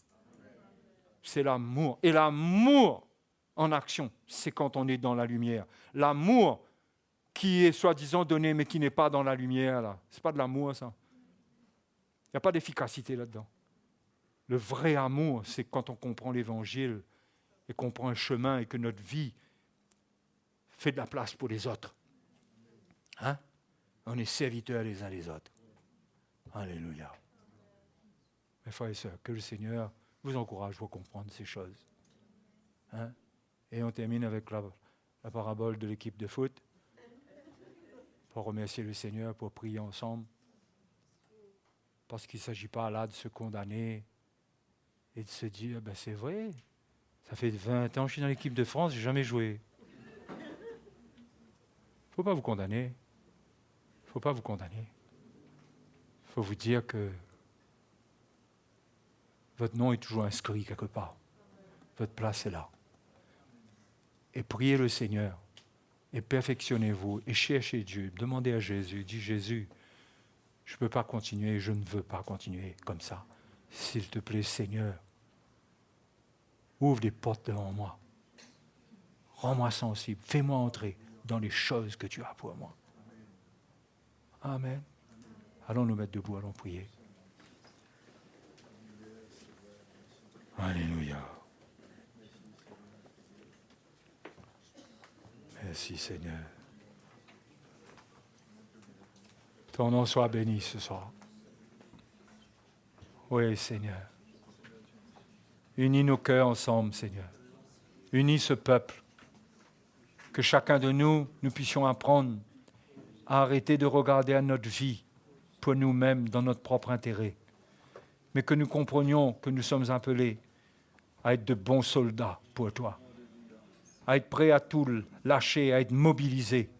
C'est l'amour. Et l'amour en action, c'est quand on est dans la lumière. L'amour qui est soi-disant donné, mais qui n'est pas dans la lumière, là. Ce n'est pas de l'amour, ça. Il n'y a pas d'efficacité là-dedans. Le vrai amour, c'est quand on comprend l'Évangile et qu'on prend un chemin et que notre vie fait de la place pour les autres. On est serviteurs les uns des autres. Alléluia. Mes frères et sœurs, que le Seigneur Je vous encourage à comprendre ces choses. Hein? Et on termine avec la parabole de l'équipe de foot pour remercier le Seigneur, pour prier ensemble. Parce qu'il ne s'agit pas là de se condamner et de se dire, ben c'est vrai, ça fait 20 ans que je suis dans l'équipe de France, je n'ai jamais joué. Il ne faut pas vous condamner. Il ne faut pas vous condamner. Il faut vous dire que votre nom est toujours inscrit quelque part. Votre place est là. Et priez le Seigneur. Et perfectionnez-vous. Et cherchez Dieu. Demandez à Jésus. Dis Jésus, je ne peux pas continuer. Je ne veux pas continuer comme ça. S'il te plaît, Seigneur, ouvre des portes devant moi. Rends-moi sensible. Fais-moi entrer dans les choses que tu as pour moi. Amen. Allons nous mettre debout. Allons prier. Alléluia. Merci Seigneur. Ton nom soit béni ce soir. Oui Seigneur. Unis nos cœurs ensemble Seigneur. Unis ce peuple. Que chacun de nous puissions apprendre à arrêter de regarder à notre vie pour nous-mêmes dans notre propre intérêt. Mais que nous comprenions que nous sommes appelés à être de bons soldats pour toi. À être prêts à tout lâcher, à être mobilisés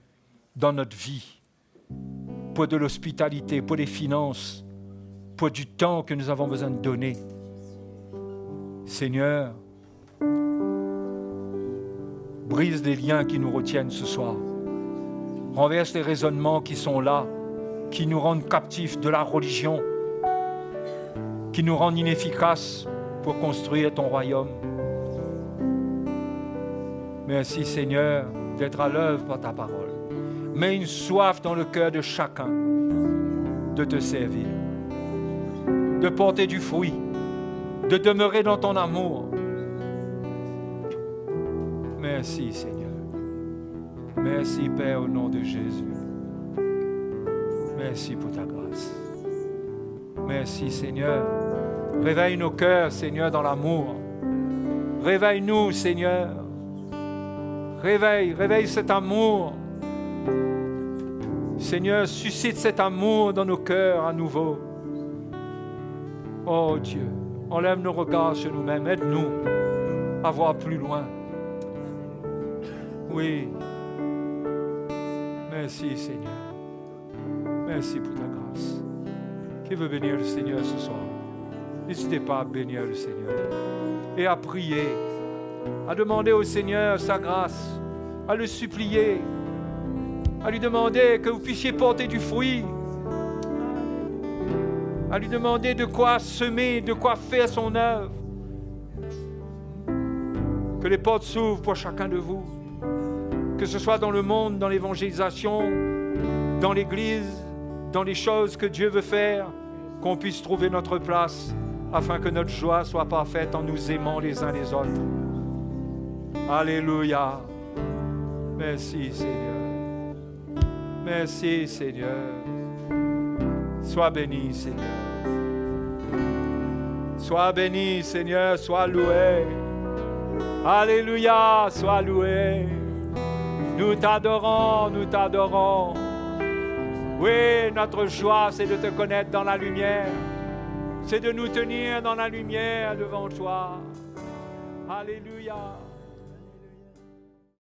dans notre vie, pour de l'hospitalité, pour des finances, pour du temps que nous avons besoin de donner. Seigneur, brise les liens qui nous retiennent ce soir. Renverse les raisonnements qui sont là, qui nous rendent captifs de la religion, qui nous rendent inefficaces pour construire ton royaume. Merci Seigneur d'être à l'œuvre par ta parole. Mets une soif dans le cœur de chacun de te servir, de porter du fruit, de demeurer dans ton amour. Merci Seigneur. Merci Père au nom de Jésus. Merci pour ta grâce. Merci Seigneur. Réveille nos cœurs Seigneur dans l'amour. Réveille-nous Seigneur. Réveille cet amour. Seigneur, suscite cet amour dans nos cœurs à nouveau. Oh Dieu, enlève nos regards sur nous-mêmes. Aide-nous à voir plus loin. Oui. Merci Seigneur. Merci pour ta grâce. Qui veut bénir le Seigneur ce soir? N'hésitez pas à bénir le Seigneur et à prier, à demander au Seigneur sa grâce, à le supplier, à lui demander que vous puissiez porter du fruit, à lui demander de quoi semer, de quoi faire son œuvre. Que les portes s'ouvrent pour chacun de vous, que ce soit dans le monde, dans l'évangélisation, dans l'Église, dans les choses que Dieu veut faire, qu'on puisse trouver notre place afin que notre joie soit parfaite en nous aimant les uns les autres. Alléluia. Merci Seigneur. Merci Seigneur. Sois béni Seigneur. Sois béni Seigneur, sois loué. Alléluia, sois loué. Nous t'adorons, nous t'adorons. Oui, notre joie, c'est de te connaître dans la lumière. C'est de nous tenir dans la lumière devant toi. Alléluia.